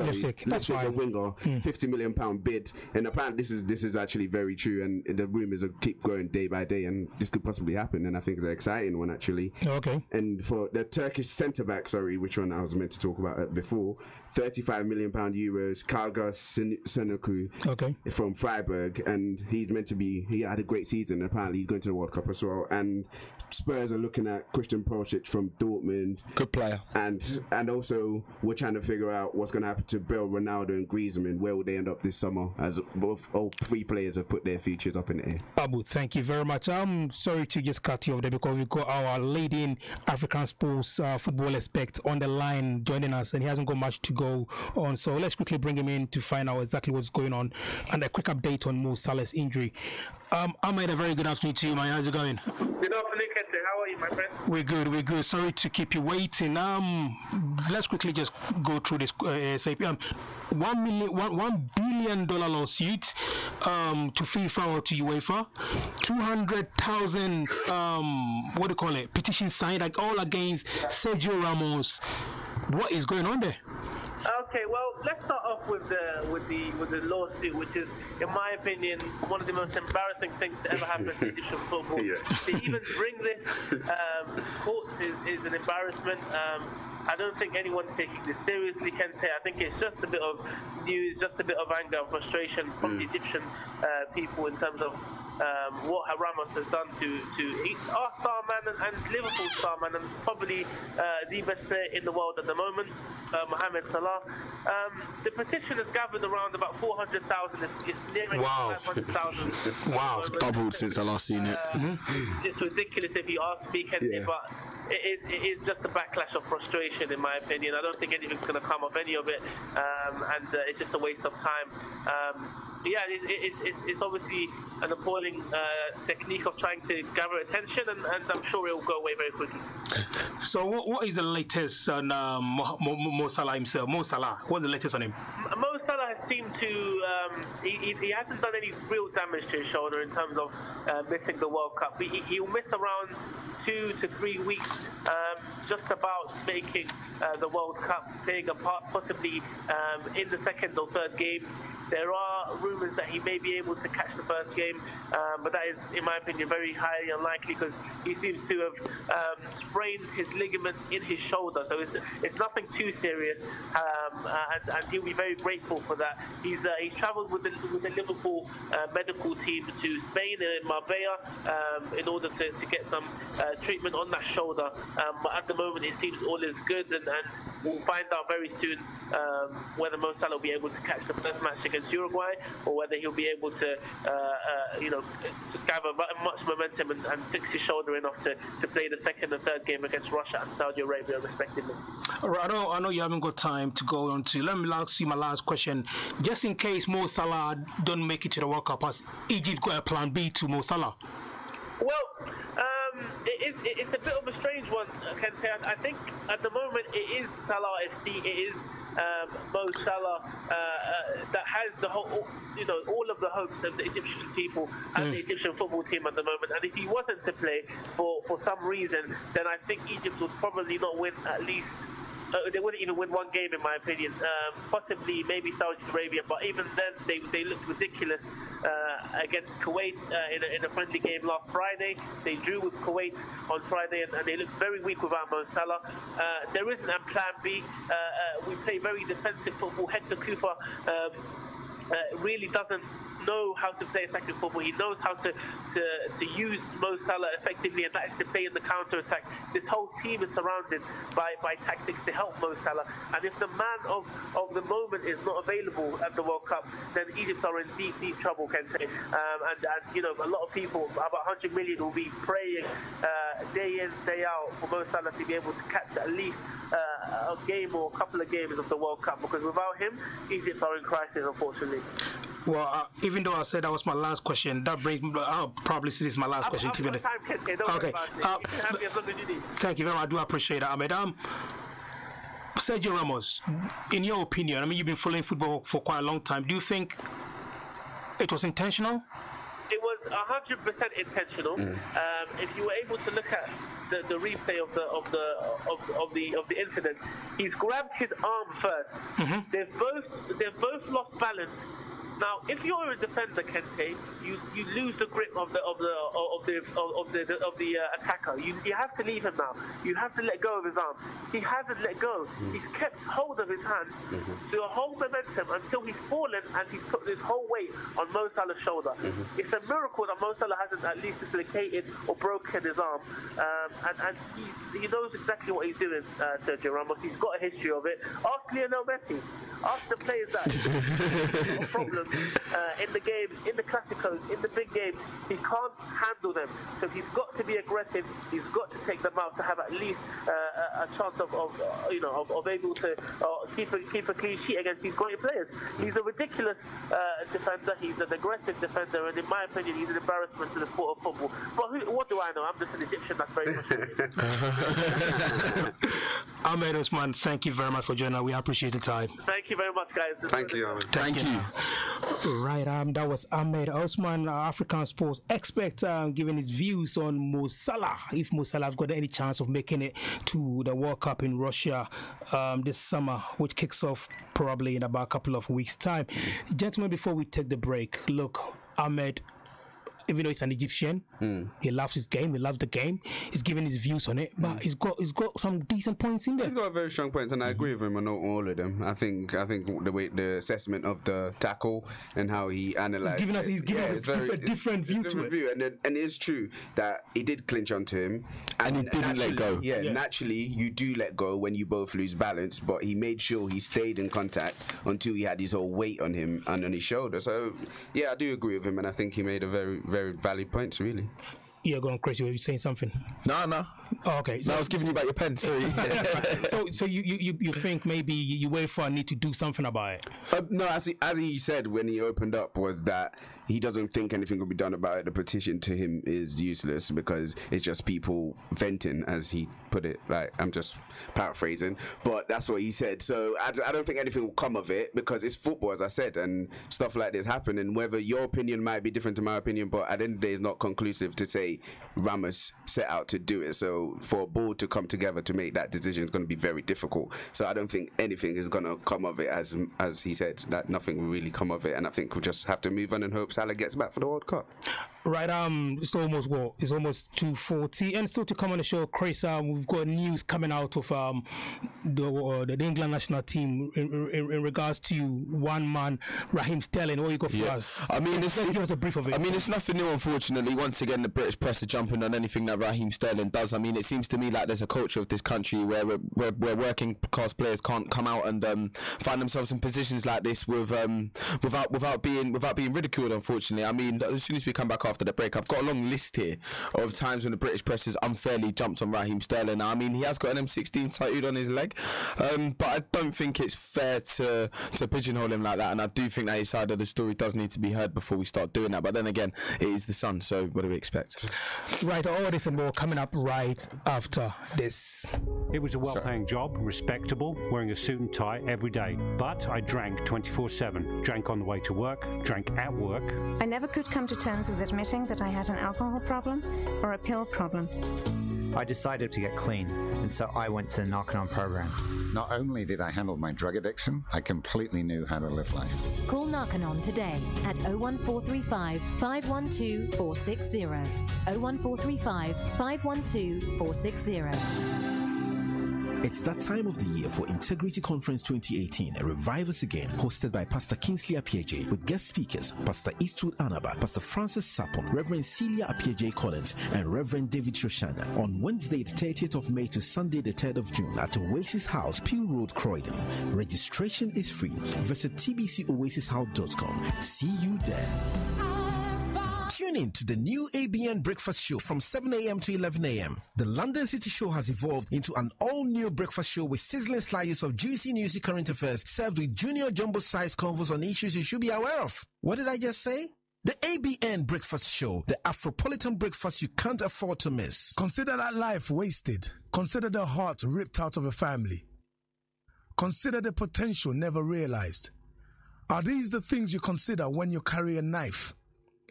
[SPEAKER 17] that's fine.
[SPEAKER 19] A winger, £50 million bid, and apparently this is actually very true, and the rumours keep growing day by day, and this could possibly happen, and I think it's an exciting one actually.
[SPEAKER 17] Okay.
[SPEAKER 19] And for the Turkish centre back, which one I was meant to talk about before, €35 million Karga Senaku from Freiburg, and he had a great season, and apparently he's going to the World Cup as well. And Spurs are looking at Christian Pulisic from Dortmund,
[SPEAKER 18] good player,
[SPEAKER 19] and also we're trying to figure out what's going to happen to Bale, Ronaldo and Griezmann. Where will they end up this summer, as all three players have put their futures up in the air.
[SPEAKER 17] Abu, thank you very much. I'm sorry to just cut you off there, because we've got our leading African sports football expert on the line joining us, and he hasn't got much to go on, so let's quickly bring him in to find out exactly what's going on, and a quick update on Mo Salah's injury. Ahmed, a very good afternoon to you, man. How's it going?
[SPEAKER 21] Good afternoon, Kente. How are you, my friend?
[SPEAKER 17] We're good. Sorry to keep you waiting. Let's quickly just go through this ASAP. $1 billion lawsuit to FIFA or to UEFA, 200,000 petition signed, like all against Sergio Ramos. What is going on there?
[SPEAKER 21] Okay, well, let's start off with the lawsuit, which is, in my opinion, one of the most embarrassing things to ever happen in Egyptian football. To even bring this court is an embarrassment. I don't think anyone's taking this seriously, Kente. I think it's just a bit of news, just a bit of anger and frustration from the Egyptian people in terms of what Ramos has done to our star man and Liverpool star man, and probably the best player in the world at the moment, Mohamed Salah. The petition has gathered around about 400,000. It's nearing 500,000.
[SPEAKER 18] Wow, doubled since I last seen it.
[SPEAKER 21] It's ridiculous if you ask me, Kente, but it is just a backlash of frustration, in my opinion. I don't think anything's going to come of any of it, and it's just a waste of time. It's obviously an appalling technique of trying to gather attention, and I'm sure it will go away very quickly.
[SPEAKER 17] So what is the latest on Mo Salah himself? Mo Salah, what's the latest on him?
[SPEAKER 21] Mo Salah has seemed to, he hasn't done any real damage to his shoulder in terms of missing the World Cup. He'll miss around 2 to 3 weeks, just about making the World Cup, playing a part possibly in the second or third game. There are rumours that he may be able to catch the first game, but that is, in my opinion, very highly unlikely, because he seems to have sprained his ligament in his shoulder, so it's nothing too serious, and he'll be very grateful for that. He's travelled with the Liverpool medical team to Spain and Marbella in order to get some treatment on that shoulder, but at the moment it seems all is good, and we'll find out very soon whether Mo Salah will be able to catch the first match against Uruguay, or whether he'll be able to to gather much momentum and fix his shoulder enough to play the second and third game against Russia and Saudi Arabia respectively.
[SPEAKER 17] All right, I know you haven't got time to go on to. Let me ask you my last question. Just in case Mo Salah don't make it to the World Cup, has Egypt got a plan B to Mo Salah?
[SPEAKER 21] Well, it's a bit of a strange one, Kente. I think at the moment it is Salah FC, it is Mo Salah that has the whole, all of the hopes of the Egyptian people and the Egyptian football team at the moment. And if he wasn't to play for some reason, then I think Egypt would probably not win at least they wouldn't even win one game, in my opinion. Possibly, maybe Saudi Arabia, but even then, they looked ridiculous against Kuwait in a friendly game last Friday. They drew with Kuwait on Friday, and they looked very weak without Mo Salah. There isn't a plan B. We play very defensive football. Hector Kufuor really doesn't know how to play effective football. He knows how to use Mo Salah effectively, and that is to play in the counter-attack. This whole team is surrounded by tactics to help Mo Salah, and if the man of the moment is not available at the World Cup, then Egypt are in deep trouble, Kente. And you know, a lot of people, about 100 million, will be praying day in, day out for Mo Salah to be able to catch at least a game or a couple of games of the World Cup, because without him, Egypt are in crisis, unfortunately.
[SPEAKER 17] Well, even though I said that was my last question, that brings me, I'll probably say this is my last question.
[SPEAKER 21] Time, Kente. Don't worry about it. You can have me as long as you need.
[SPEAKER 17] Thank you very much. I do appreciate that, Ahmed. Sergio Ramos, in your opinion, I mean, you've been following football for quite a long time. Do you think it was intentional?
[SPEAKER 21] It was 100% intentional. If you were able to look at the replay of the incident, he's grabbed his arm first. They've both lost balance. Now, if you're a defender, Kente, you lose the grip of the attacker. You have to leave him now. You have to let go of his arm. He hasn't let go. He's kept hold of his hand to a whole momentum until he's fallen, and he's put his whole weight on Mo Salah's shoulder. It's a miracle that Mo Salah hasn't at least dislocated or broken his arm. And he knows exactly what he's doing, Sergio Ramos. He's got a history of it. Ask Lionel Messi. Ask the players that have a problem in the games, in the Clásicos, in the big games. He can't handle them. So he's got to be aggressive. He's got to take them out to have at least a chance of able to keep a clean sheet against these great players. He's a ridiculous defender. He's an aggressive defender, and in my opinion, he's an embarrassment to the sport of football. But what do I know? I'm just an Egyptian. That's very much.
[SPEAKER 17] Ahmed Osman, thank you very much for joining us. We appreciate the time.
[SPEAKER 21] Thank you very much, guys.
[SPEAKER 19] Thank you, Ahmed.
[SPEAKER 17] Thank you. Right, that was Ahmed Osman, African sports expert, giving his views on Mo Salah. If Mo Salah has got any chance of making it to the World Cup in Russia this summer, which kicks off probably in about a couple of weeks' time. Gentlemen, before we take the break, look, Ahmed, even though he's an Egyptian, he loves his game. He loves the game. He's giving his views on it, but he's got some decent points in there.
[SPEAKER 19] He's got very strong points, and I agree with him on all of them. I think the assessment of the tackle and how he analysed.
[SPEAKER 17] He's giving us a different view to it.
[SPEAKER 19] And it's true that he did clinch onto him,
[SPEAKER 18] and he didn't let go.
[SPEAKER 19] Yeah, naturally you do let go when you both lose balance, but he made sure he stayed in contact until he had his whole weight on him and on his shoulder. So yeah, I do agree with him, and I think he made a very, very valid points, really.
[SPEAKER 17] Yeah, go on, Chris. You were saying something?
[SPEAKER 18] No.
[SPEAKER 17] Oh, okay. So
[SPEAKER 18] I was giving you back your pen. Sorry.
[SPEAKER 17] so you think maybe UEFA need to do something about it?
[SPEAKER 19] No, as he said when he opened up, was that he doesn't think anything will be done about it. The petition to him is useless because it's just people venting, as he put it. Like, I'm just paraphrasing, but that's what he said. So I don't think anything will come of it because it's football, as I said, and stuff like this happen. And whether your opinion might be different to my opinion, but at the end of the day, it's not conclusive to say Ramos set out to do it. So for a board to come together to make that decision is going to be very difficult. So I don't think anything is going to come of it, as he said, that nothing will really come of it. And I think we'll just have to move on and hope Salah gets back for the World Cup.
[SPEAKER 17] Right, it's almost 2:40, and still to come on the show, Chris. We've got news coming out of the England national team in regards to one man, Raheem Sterling. What you got for us?
[SPEAKER 18] I mean,
[SPEAKER 17] give us a brief of it.
[SPEAKER 18] I mean, it's nothing new, unfortunately. Once again, the British press are jumping on anything that Raheem Sterling does. I mean, it seems to me like there's a culture of this country where working class players can't come out and find themselves in positions like this without being ridiculed. Unfortunately, I mean, as soon as we come back after the break, I've got a long list here of times when the British press has unfairly jumped on Raheem Sterling. Now, I mean, he has got an M16 tattooed on his leg, but I don't think it's fair to pigeonhole him like that, and I do think that his side of the story does need to be heard before we start doing that. But then again, it is the Sun, so what do we expect?
[SPEAKER 17] Right, all this and more coming up right after this.
[SPEAKER 4] It was a well-paying job, respectable, wearing a suit and tie every day, but I drank 24/7, drank on the way to work, drank at work.
[SPEAKER 22] I never could come to terms with admitting that I had an alcohol problem or a pill problem.
[SPEAKER 3] I decided to get clean, and so I went to the Narconon program.
[SPEAKER 22] Not only did I handle my drug addiction, I completely knew how to live life.
[SPEAKER 23] Call Narconon today at 01435 512 460. 01435 512 460.
[SPEAKER 7] It's that time of the year for Integrity Conference 2018, Revive Us Again, hosted by Pastor Kingsley Appiaje, with guest speakers Pastor Eastwood Anaba, Pastor Francis Sapon, Reverend Celia Appiaje Collins, and Reverend David Shoshana, on Wednesday the 30th of May to Sunday the 3rd of June at Oasis House, Peel Road, Croydon. Registration is free. Visit tbcoasishouse.com. See you there. Tune in to the new ABN Breakfast Show from 7 a.m. to 11 a.m. The London City Show has evolved into an all-new breakfast show with sizzling slices of juicy newsy current affairs served with junior jumbo-sized convos on issues you should be aware of. What did I just say? The ABN Breakfast Show, the Afropolitan breakfast you can't afford to miss.
[SPEAKER 20] Consider that life wasted. Consider the heart ripped out of a family. Consider the potential never realized. Are these the things you consider when you carry a knife?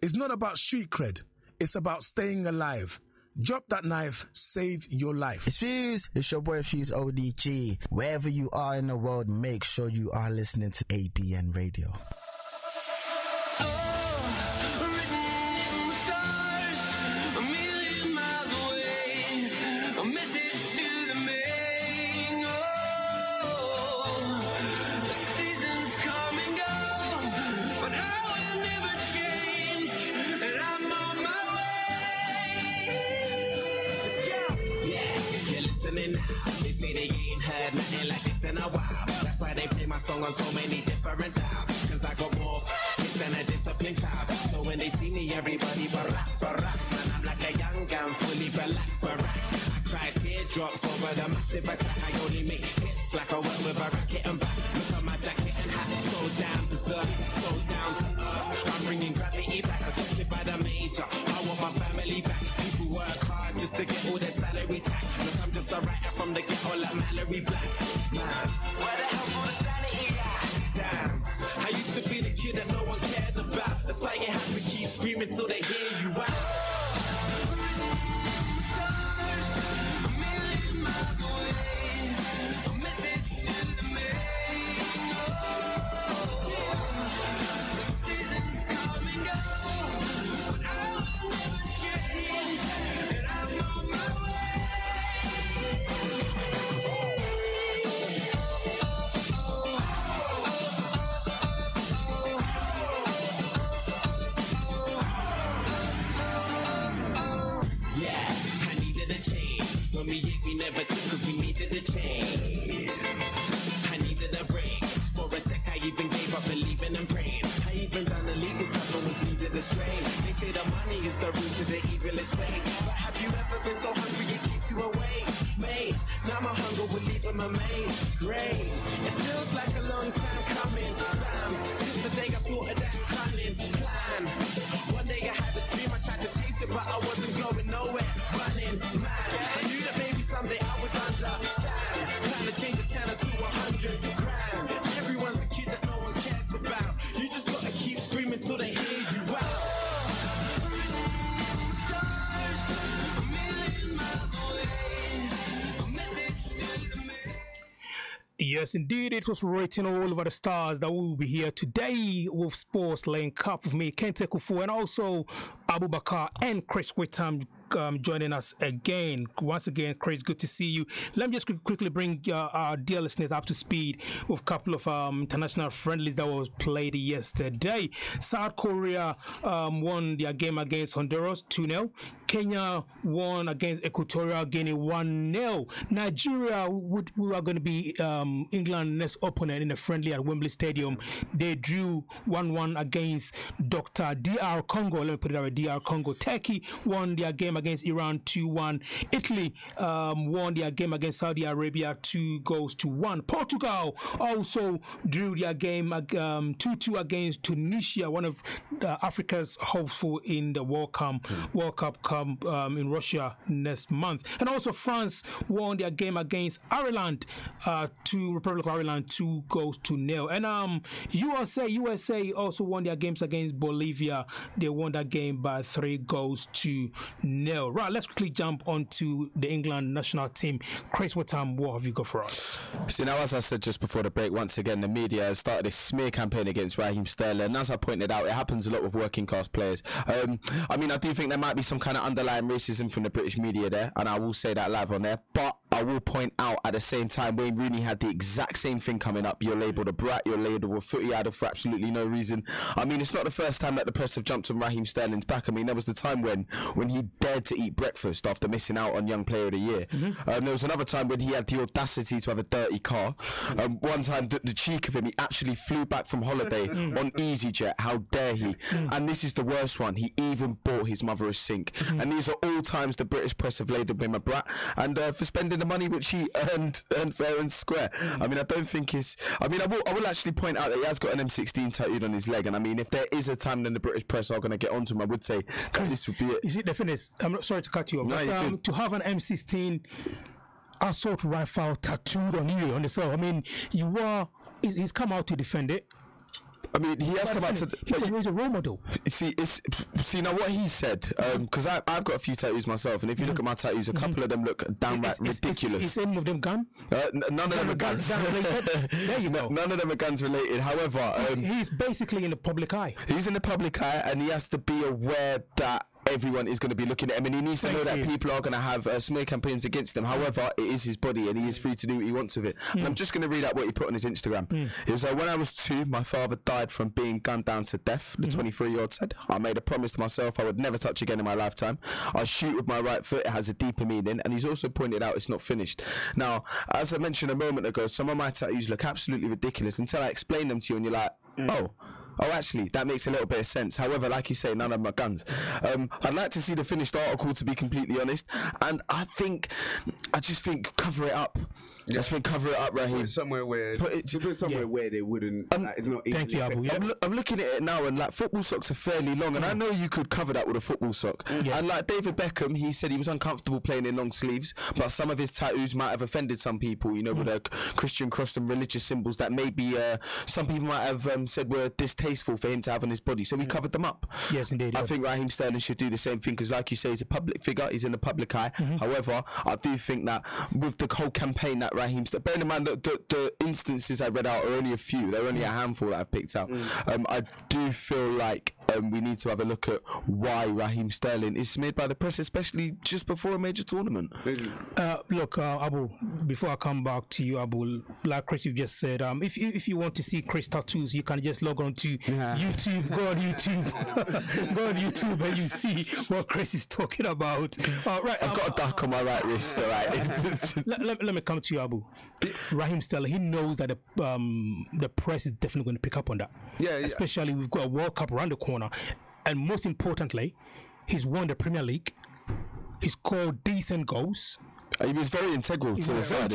[SPEAKER 20] It's not about street cred. It's about staying alive. Drop that knife, save your life.
[SPEAKER 24] It's Fuse. It's your boy Fuse ODG. Wherever you are in the world, make sure you are listening to ABN Radio.
[SPEAKER 16] They say they ain't heard nothing like this in a while. That's why they play my song on so many different dials. Cause I got more hits than a disciplined child. So when they see me, everybody barracks. Man, I'm like a young gun, fully black barack. I cry teardrops over the massive attack. I only make hits like I work with a racket and back. Look at my jacket and hat, so damn berserk, so down to earth. I'm bringing gravity back, adopted by the major. I want my family back. People work hard just to get all their salary tax. Look, I'm just a writer from the ghetto like Mallory Black. Man, where the hell for the sanity at? Damn, I used to be the kid that no one cared about. That's why you have to keep screaming till they hear you out. We never took cause we needed a change. I needed a break. For a sec I even gave up believing and praying. I even done illegal stuff and was needed a strain. They say the money is the root to the evilest ways. But have you ever been so hungry it keeps you awake? Mate, now my hunger will leave him amazed. Great, it feels like a long time coming. Since the day I thought of that cunning plan. One day I had a dream, I tried to chase it but I wasn't going nowhere. Running, man, I knew that maybe someday I would understand. Trying to change a 10 to 100 grand. Everyone's a kid that no one cares about. You just gotta keep screaming till they hear you out.
[SPEAKER 17] Yes, indeed, it was written all over the stars that we will be here today with Sports Link Up with me, Kente, Kufuor, and also Abu Bakar and Kris Whitham joining us again. Once again, Kris, good to see you. Let me just quickly bring our dear listeners up to speed with a couple of international friendlies that was played yesterday. South Korea won their game against Honduras 2-0. Kenya won against Equatorial Guinea 1-0. Nigeria, who are going to be England's next opponent in a friendly at Wembley Stadium, they drew 1-1 against Dr. DR Congo. Let me put it that way, DR Congo. Turkey won their game against Iran 2-1. Italy won their game against Saudi Arabia 2-1. Portugal also drew their game 2-2 against Tunisia, one of Africa's hopeful in the World Cup in Russia next month. And also France won their game against Ireland Republic of Ireland 2-0. And USA also won their games against Bolivia. They won that game by 3-0. Adele. Right, let's quickly jump onto the England national team. Kris Whitham, what have you got for us?
[SPEAKER 18] See, now, as I said just before the break, once again, the media has started a smear campaign against Raheem Sterling. And as I pointed out, it happens a lot with working class players. I mean, I do think there might be some kind of underlying racism from the British media there, and I will say that live on there. But I will point out at the same time, Wayne Rooney had the exact same thing coming up. You're labelled a brat, you're labelled a footy idol for absolutely no reason. I mean, it's not the first time that the press have jumped on Raheem Sterling's back. I mean, there was the time when he dared to eat breakfast after missing out on Young Player of the Year. There was another time when he had the audacity to have a dirty car. One time, the cheek of him, he actually flew back from holiday on EasyJet. How dare he? And this is the worst one. He even bought his mother a sink. And these are all times the British press have labelled him a brat, and for spending the money which he earned fair and square. I mean, I don't think it's... I mean, I will actually point out that he has got an M16 tattooed on his leg, and I mean, if there is a time then the British press are going to get onto him, I would say that this would be it.
[SPEAKER 17] Is it the finish? I'm not sorry to cut you off, but to have an M16 assault rifle tattooed on you on the side, I mean, he's come out to defend it.
[SPEAKER 18] I mean, he has come out to...
[SPEAKER 17] He's a role model.
[SPEAKER 18] See, now what he said, because I've got a few tattoos myself, and if you look at my tattoos, a couple of them look downright ridiculous.
[SPEAKER 17] Is any of them gun?
[SPEAKER 18] None of them are guns.
[SPEAKER 17] There you go.
[SPEAKER 18] None of them are guns related. However...
[SPEAKER 17] he's basically in the public eye.
[SPEAKER 18] He's in the public eye, and he has to be aware that everyone is going to be looking at him, and he needs to know that people are going to have smear campaigns against him. However, it is his body, and he is free to do what he wants with it. And I'm just going to read out what he put on his Instagram. It was when I was 2, my father died from being gunned down to death. The 23-year-old said, I made a promise to myself I would never touch again in my lifetime. I shoot with my right foot. It has a deeper meaning. And he's also pointed out it's not finished. Now, as I mentioned a moment ago, some of my tattoos look absolutely ridiculous until I explain them to you, and you're like, oh, actually, that makes a little bit of sense. However, like you say, none of them are guns. I'd like to see the finished article, to be completely honest. And I just think cover it up. Yeah. Let's cover it up, Raheem.
[SPEAKER 19] Put it somewhere where where they wouldn't. It's not.
[SPEAKER 17] Thank you, Abu.
[SPEAKER 18] I'm looking at it now, and like football socks are fairly long, and I know you could cover that with a football sock. And like David Beckham, he said he was uncomfortable playing in long sleeves, but some of his tattoos might have offended some people. You know, with a Christian cross and religious symbols that maybe some people might have said were distasteful for him to have on his body. So we covered them up.
[SPEAKER 17] Yes, indeed.
[SPEAKER 18] I think Raheem Sterling should do the same thing, because, like you say, he's a public figure. He's in the public eye. However, I do think that with the whole campaign that Raheem Sterling, bearing in mind that the instances I read out are only a few. They're only a handful that I've picked out. I do feel like we need to have a look at why Raheem Sterling is smeared by the press, especially just before a major tournament.
[SPEAKER 17] Look, Abu, before I come back to you, Abu, like Kris, you've just said, if you want to see Kris tattoos, you can just log on to YouTube. Go on YouTube. Go on YouTube and you see what Kris is talking about. Right,
[SPEAKER 18] I've got a duck on my right wrist. All right.
[SPEAKER 17] let me come to you, Abu. Raheem Sterling, he knows that the press is definitely going to pick up on that. Especially we've got a World Cup around the corner, and most importantly, he's won the Premier League. He's scored decent goals.
[SPEAKER 18] He was very integral to the side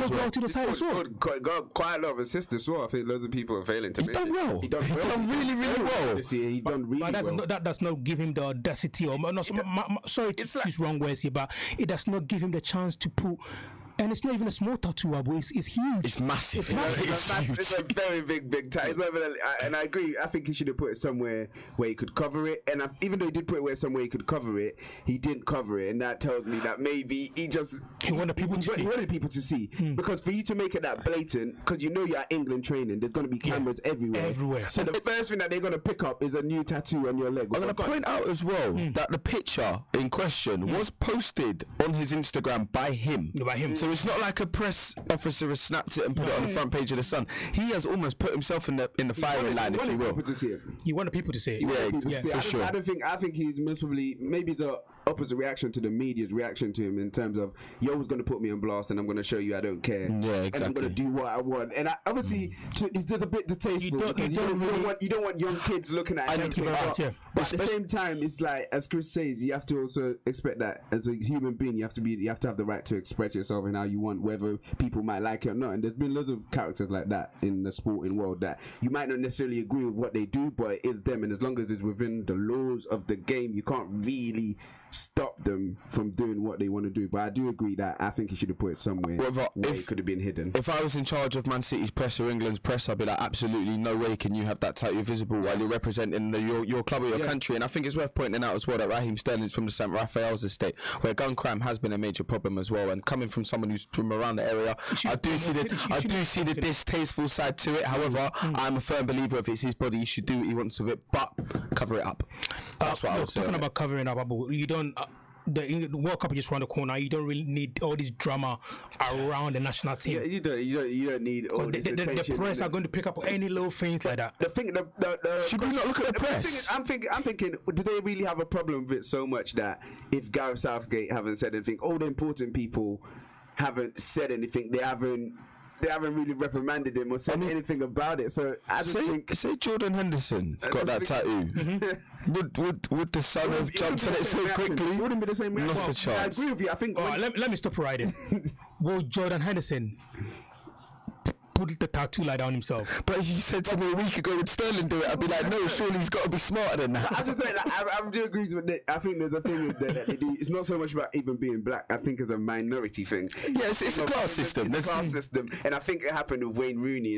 [SPEAKER 18] as well.
[SPEAKER 19] Got quite a lot of assists as well. I think loads of people are failing to.
[SPEAKER 18] He done well. He done really, really well.
[SPEAKER 19] He done really well.
[SPEAKER 17] That does not give him the audacity, or sorry to use wrong words here, but it does not give him the chance to put. And it's not even a small tattoo, Abu. It's huge.
[SPEAKER 18] It's massive.
[SPEAKER 19] It's a very big tattoo. And I agree. I think he should have put it somewhere where he could cover it. And even though he did put it somewhere he could cover it, he didn't cover it. And that tells me that maybe he wanted people to see. Because for you to make it that blatant, because you know you're at England training, there's going to be cameras everywhere. So the first thing that they're going to pick up is a new tattoo on your leg.
[SPEAKER 18] I'm going to point out as well that the picture in question was posted on his Instagram by him. So it's not like a press officer has snapped it and put it on the front page of the Sun. He has almost put himself in the firing line, if you will.
[SPEAKER 17] He wanted people to see it.
[SPEAKER 18] Yeah, for sure.
[SPEAKER 19] I think he's most probably, maybe it's a opposite reaction to the media's reaction to him, in terms of, you're always going to put me on blast and I'm going to show you I don't care.
[SPEAKER 18] Yeah, exactly.
[SPEAKER 19] And I'm going to do what I want. And obviously, it's just a bit distasteful, because you don't want young kids looking at it. But at the same time, it's like, as Kris says, you have to also expect that as a human being, you have to have the right to express yourself in how you want, whether people might like it or not. And there's been loads of characters like that in the sporting world that you might not necessarily agree with what they do, but it is them. And as long as it's within the laws of the game, you can't really stop them from doing what they want to do. But I do agree that I think he should have put it somewhere where it could have been hidden.
[SPEAKER 18] If I was in charge of Man City's press or England's press, I'd be like, absolutely no way can you have that tattoo visible while you're representing your club or your country. And I think it's worth pointing out as well that Raheem Sterling's from the St. Raphael's estate, where gun crime has been a major problem as well. And coming from someone who's from around the area, I do see the distasteful side to it. However, I'm a firm believer if it's his body, he should do what he wants with it, but cover it up. That's what I was saying.
[SPEAKER 17] Talking about covering up, you don't. The World Cup is just around the corner. You don't really need all this drama around the national team.
[SPEAKER 19] Yeah, you don't need all this attention.
[SPEAKER 17] The press are going to pick up any little things like that.
[SPEAKER 18] Should we not look at the press?
[SPEAKER 19] I'm thinking, do they really have a problem with it so much that if Gareth Southgate haven't said anything, all the important people haven't said anything, they haven't really reprimanded him or said anything about it. So I just think,
[SPEAKER 18] say Jordan Henderson got that tattoo. Would the son have jumped on it so quickly?
[SPEAKER 19] It wouldn't be the same reaction.
[SPEAKER 18] Not a chance.
[SPEAKER 19] I agree with you. I think.
[SPEAKER 17] Let me stop right in. Will Jordan Henderson put the tattoo like on himself?
[SPEAKER 18] But if you said to me a week ago, would Sterling do it? I'd be like, no, surely he's got to be smarter than that.
[SPEAKER 19] I'm just saying, I do agree with that. I think there's a thing with that they do. It's not so much about even being black. I think it's a minority thing.
[SPEAKER 18] Yeah, it's a class system.
[SPEAKER 19] It's a class system, and I think it happened with Wayne Rooney.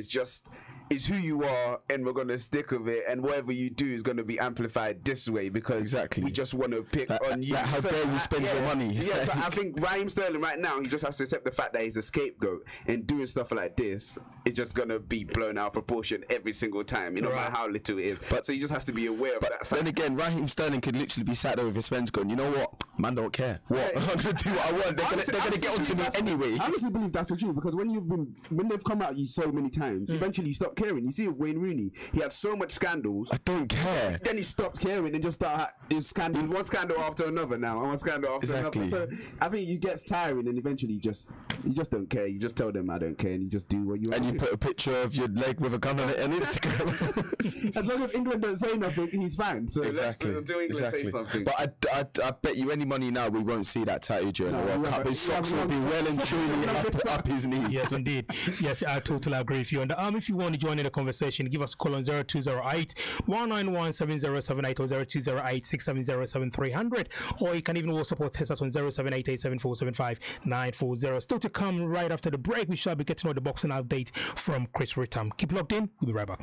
[SPEAKER 19] Is who you are, and we're gonna stick with it, and whatever you do is gonna be amplified this way because we just want to pick on you.
[SPEAKER 18] How dare you spend your money?
[SPEAKER 19] Yeah, so I think Raheem Sterling right now, he just has to accept the fact that he's a scapegoat, and doing stuff like this is just gonna be blown out of proportion every single time, no matter how little it is. But so he just has to be aware of that fact.
[SPEAKER 18] Then again, Raheem Sterling could literally be sat there with his friends going, you know what, man, don't care. What? I'm gonna do what I want. They're gonna get onto me anyway.
[SPEAKER 19] I honestly believe that's the truth because when they've come at you so many times, eventually you stop caring. You see with Wayne Rooney, he had so much scandals.
[SPEAKER 18] I don't care.
[SPEAKER 19] Then he stopped caring and just started his scandals, one scandal after another now, and one scandal after another. So I think it gets tiring, and eventually you just don't care. You just tell them I don't care, and you just do what you want.
[SPEAKER 18] And you put a picture of your leg with a gun on it on Instagram.
[SPEAKER 19] As long as England don't say nothing, he's fine. So
[SPEAKER 18] exactly.
[SPEAKER 19] Let's do England say something.
[SPEAKER 18] But I bet you any money now we won't see that tattoo during the World Cup. His socks will be well and truly up his knee.
[SPEAKER 17] Yes, indeed. Yes, I totally agree with you. And if you want to join in the conversation, give us a call on 0208 191 7078 or 0208 670 7300, or you can even WhatsApp or text us on 0788 7475 940. Still to come right after the break, we shall be getting all the boxing update from Kris Whitham. Keep locked in. We'll be right back.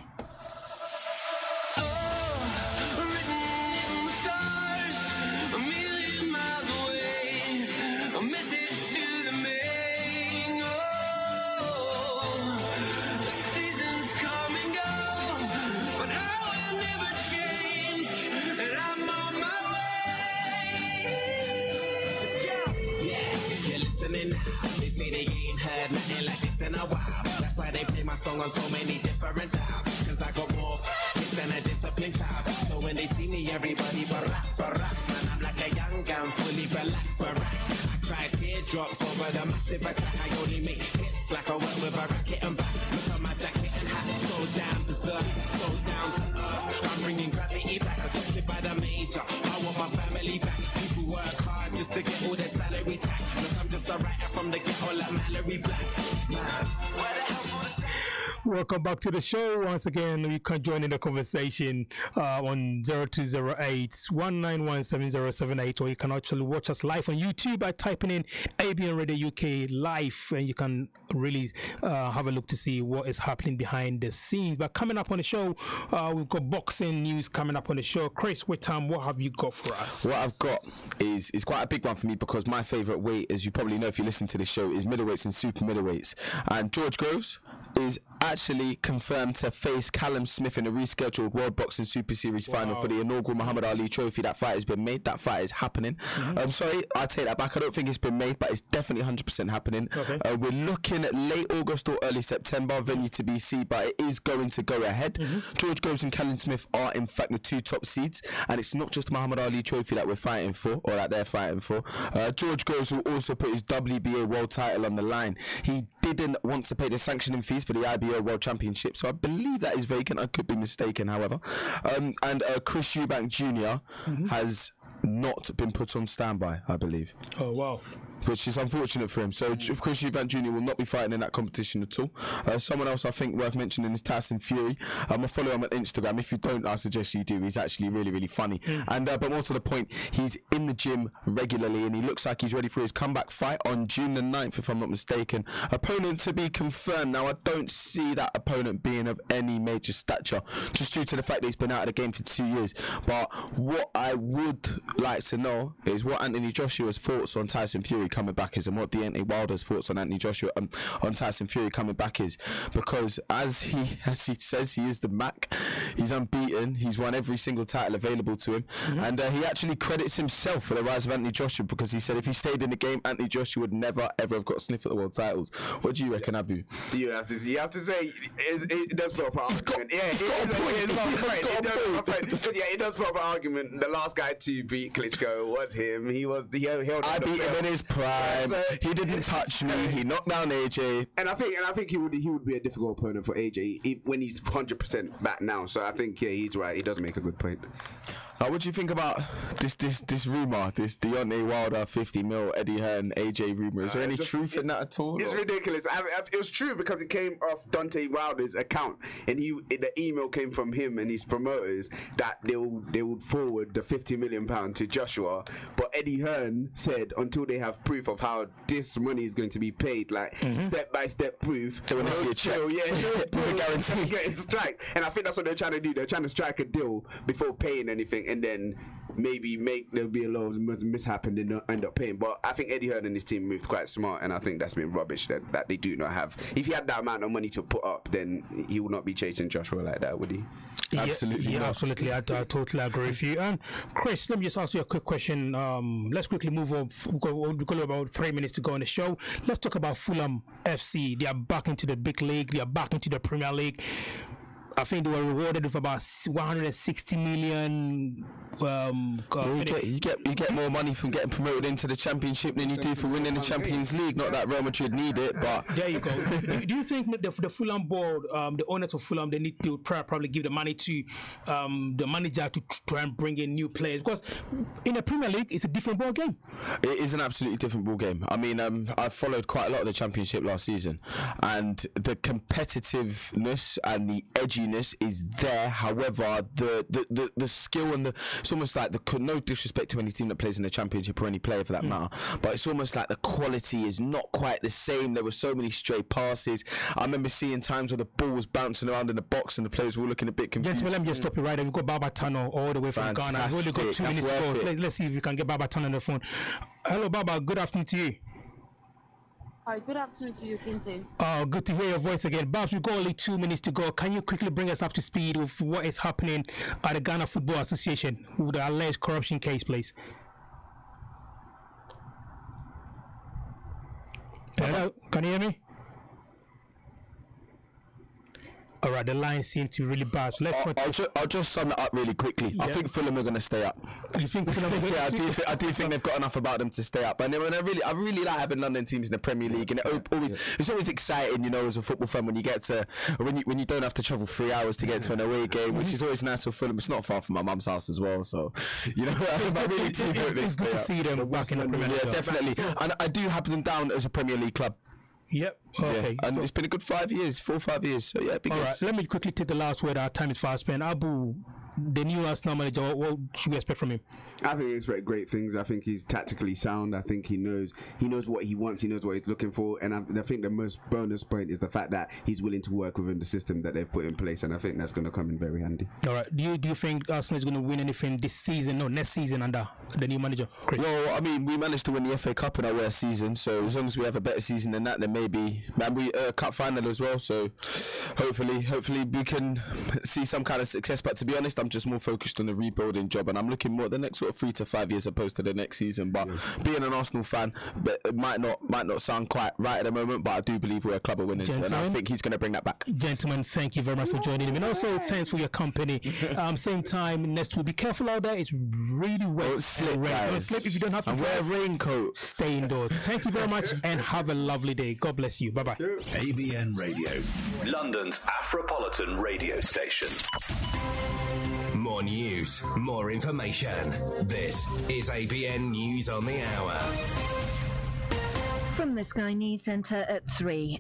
[SPEAKER 16] They say they ain't heard nothing like this in a while. That's why they play my song on so many different dials. Cause I got more hits than a disciplined child. So when they see me, everybody barracks. Man, I'm like a young gun, fully black. I cry teardrops over the massive attack. I only make hits like I work with a racket and back. Look at my jacket and hat, so down berserk, so down to earth. I'm bringing gravity back, adopted by the major. I want my family back. People work hard just to get all their salary tax. Look, I'm just a writer from the ghetto like Mallory Black.
[SPEAKER 17] Welcome back to the show. Once again, you can join in the conversation on 0208 191 7078, or you can actually watch us live on YouTube by typing in ABN Radio UK live, and you can really have a look to see what is happening behind the scenes. But coming up on the show, we've got boxing news coming up on the show. Kris Whitham, what have you got for us?
[SPEAKER 18] What I've got is quite a big one for me because my favourite weight, as you probably know if you listen to the show, is middleweights and super middleweights. And George Groves is actually confirmed to face Callum Smith in a rescheduled World Boxing Super Series final for the inaugural Muhammad Ali Trophy. That fight has been made. That fight is happening. I'm sorry, I take that back. I don't think it's been made, but it's definitely 100% happening. Okay. We're looking at late August or early September, venue to be seen, but it is going to go ahead. George Groves and Callum Smith are in fact the two top seeds, and it's not just Muhammad Ali Trophy that we're fighting for, or that they're fighting for. George Groves will also put his WBA world title on the line. He didn't want to pay the sanctioning fees for the IBO World Championship, so I believe that is vacant. I could be mistaken, however. And Chris Eubank Jr. has not been put on standby, I believe.
[SPEAKER 17] Oh, wow.
[SPEAKER 18] which is unfortunate for him. So Chris Whitham Jr. will not be fighting in that competition at all. Someone else I think worth mentioning is Tyson Fury. I follow him on Instagram. If you don't, I suggest you do. He's actually really, really funny. And but more to the point, he's in the gym regularly, and he looks like he's ready for his comeback fight on June the 9th, if I'm not mistaken. Opponent to be confirmed. Now, I don't see that opponent being of any major stature, just due to the fact that he's been out of the game for 2 years. But what I would like to know is what Anthony Joshua's thoughts on Tyson Fury coming back is, and what Deontay Wilder's thoughts on Anthony Joshua on Tyson Fury coming back is, because as he says, he is the Mac. He's unbeaten. He's won every single title available to him, and he actually credits himself for the rise of Anthony Joshua, because he said if he stayed in the game, Anthony Joshua would never ever have got a sniff at the world titles. What do you reckon, Abu?
[SPEAKER 19] You have to say it does put up an argument. It does put up an argument. The last guy to beat Klitschko was him. He held. I beat him in his prime. He didn't touch me. He knocked down AJ. And I think he would be a difficult opponent for AJ when he's 100% back now. So I think he's right. He does make a good point.
[SPEAKER 18] What do you think about this rumour, this Deontay Wilder 50 mil Eddie Hearn AJ rumour? Is there any truth in that at all?
[SPEAKER 19] It's ridiculous. It was true because it came off Deontay Wilder's account, and the email came from him and his promoters that they would forward the £50 million to Joshua. But Eddie Hearn said until they have proof of how this money is going to be paid, like step by step proof.
[SPEAKER 18] So when they see a check,
[SPEAKER 19] guarantee getting strike. And I think that's what they're trying to do. They're trying to strike a deal before paying anything, and then maybe there'll be a lot of mishap and then end up paying. But I think Eddie Hearn and his team moved quite smart, and I think that's been rubbish that they do not have. If he had that amount of money to put up, then he would not be chasing Joshua like that, would he?
[SPEAKER 17] Absolutely. Absolutely. I totally agree with you. And Chris, let me just ask you a quick question. Let's quickly move on. We've got about 3 minutes to go on the show. Let's talk about Fulham FC. They are back into the big league. They are back into the Premier League. I think they were rewarded with about 160 million.
[SPEAKER 18] You get more money from getting promoted into the Championship than you do for winning the Champions League. Not that Real Madrid need it, but
[SPEAKER 17] there you go. Do you think that the Fulham board, the owners of Fulham, they need to probably give the money to the manager to try and bring in new players? Because in the Premier League, it's a different ball game.
[SPEAKER 18] It is an absolutely different ball game. I mean, I followed quite a lot of the Championship last season, and the competitiveness and the edginess is there. However, the skill and it's almost like no disrespect to any team that plays in the Championship or any player for that matter, but it's almost like the quality is not quite the same. There were so many stray passes. I remember seeing times where the ball was bouncing around in the box and the players were looking a bit confused.
[SPEAKER 17] Gentlemen, let me just stop you right there. We've got Baaba Tandoh all the way from Ghana. We've only got 2 minutes to go. Let's see if we can get Baaba Tandoh on the phone. Hello, Baaba. Good afternoon to you.
[SPEAKER 1] Hi, good afternoon to you, Kente.
[SPEAKER 17] Good to hear your voice again. Babs, we've got only 2 minutes to go. Can you quickly bring us up to speed with what is happening at the Ghana Football Association with the alleged corruption case, please? Hello, can you hear me? All right, the line seems to be really bad. So
[SPEAKER 18] I'll just sum it up really quickly. Yeah. I think Fulham are going to stay up.
[SPEAKER 17] You think Fulham are going to
[SPEAKER 18] stay up? I do think they've got enough about them to stay up. And I really like having London teams in the Premier League, and it's always exciting, you know, as a football fan when you get to when you don't have to travel 3 hours to get to an away game, which is always nice for Fulham. It's not far from my mum's house as well, so you know,
[SPEAKER 17] it's good to see them back in the Premier League.
[SPEAKER 18] Yeah, definitely. And I do have them down as a Premier League club.
[SPEAKER 17] Yep. Okay.
[SPEAKER 18] Yeah. And it's been a good 5 years, 4 or 5 years. So yeah,
[SPEAKER 17] all right. Let me quickly take the last word. Our time is fast spent. Abu, the new Arsenal manager, what should we expect from him?
[SPEAKER 19] I think we expect great things. I think he's tactically sound. I think he knows what he wants. He knows what he's looking for. And I think the most bonus point is the fact that he's willing to work within the system that they've put in place. And I think that's going to come in very handy.
[SPEAKER 17] All right. Do you think Arsenal is going to win anything this season? No, next season under the new manager, Chris?
[SPEAKER 18] Well, I mean, we managed to win the FA Cup in our worst season. So as long as we have a better season than that, then maybe. And we cup final as well. So hopefully we can see some kind of success. But to be honest, I'm just more focused on the rebuilding job, and I'm looking more at the next sort of 3 to 5 years opposed to the next season. But being an Arsenal fan, it might not sound quite right at the moment, but I do believe we're a club of winners, and I think he's going to bring that back.
[SPEAKER 17] Gentlemen, thank you very much for joining him, and also thanks for your company. Same time next week. Be careful out there; it's really wet.
[SPEAKER 18] Don't slip, guys.
[SPEAKER 17] Don't slip if you don't have to.
[SPEAKER 18] And wear a raincoat.
[SPEAKER 17] Stay indoors. Thank you very much, and have a lovely day. God bless you. Bye bye.
[SPEAKER 6] ABN Radio, London's Afropolitan radio station. More news, more information. This is ABN News on the Hour.
[SPEAKER 8] From the Sky News Centre at 3.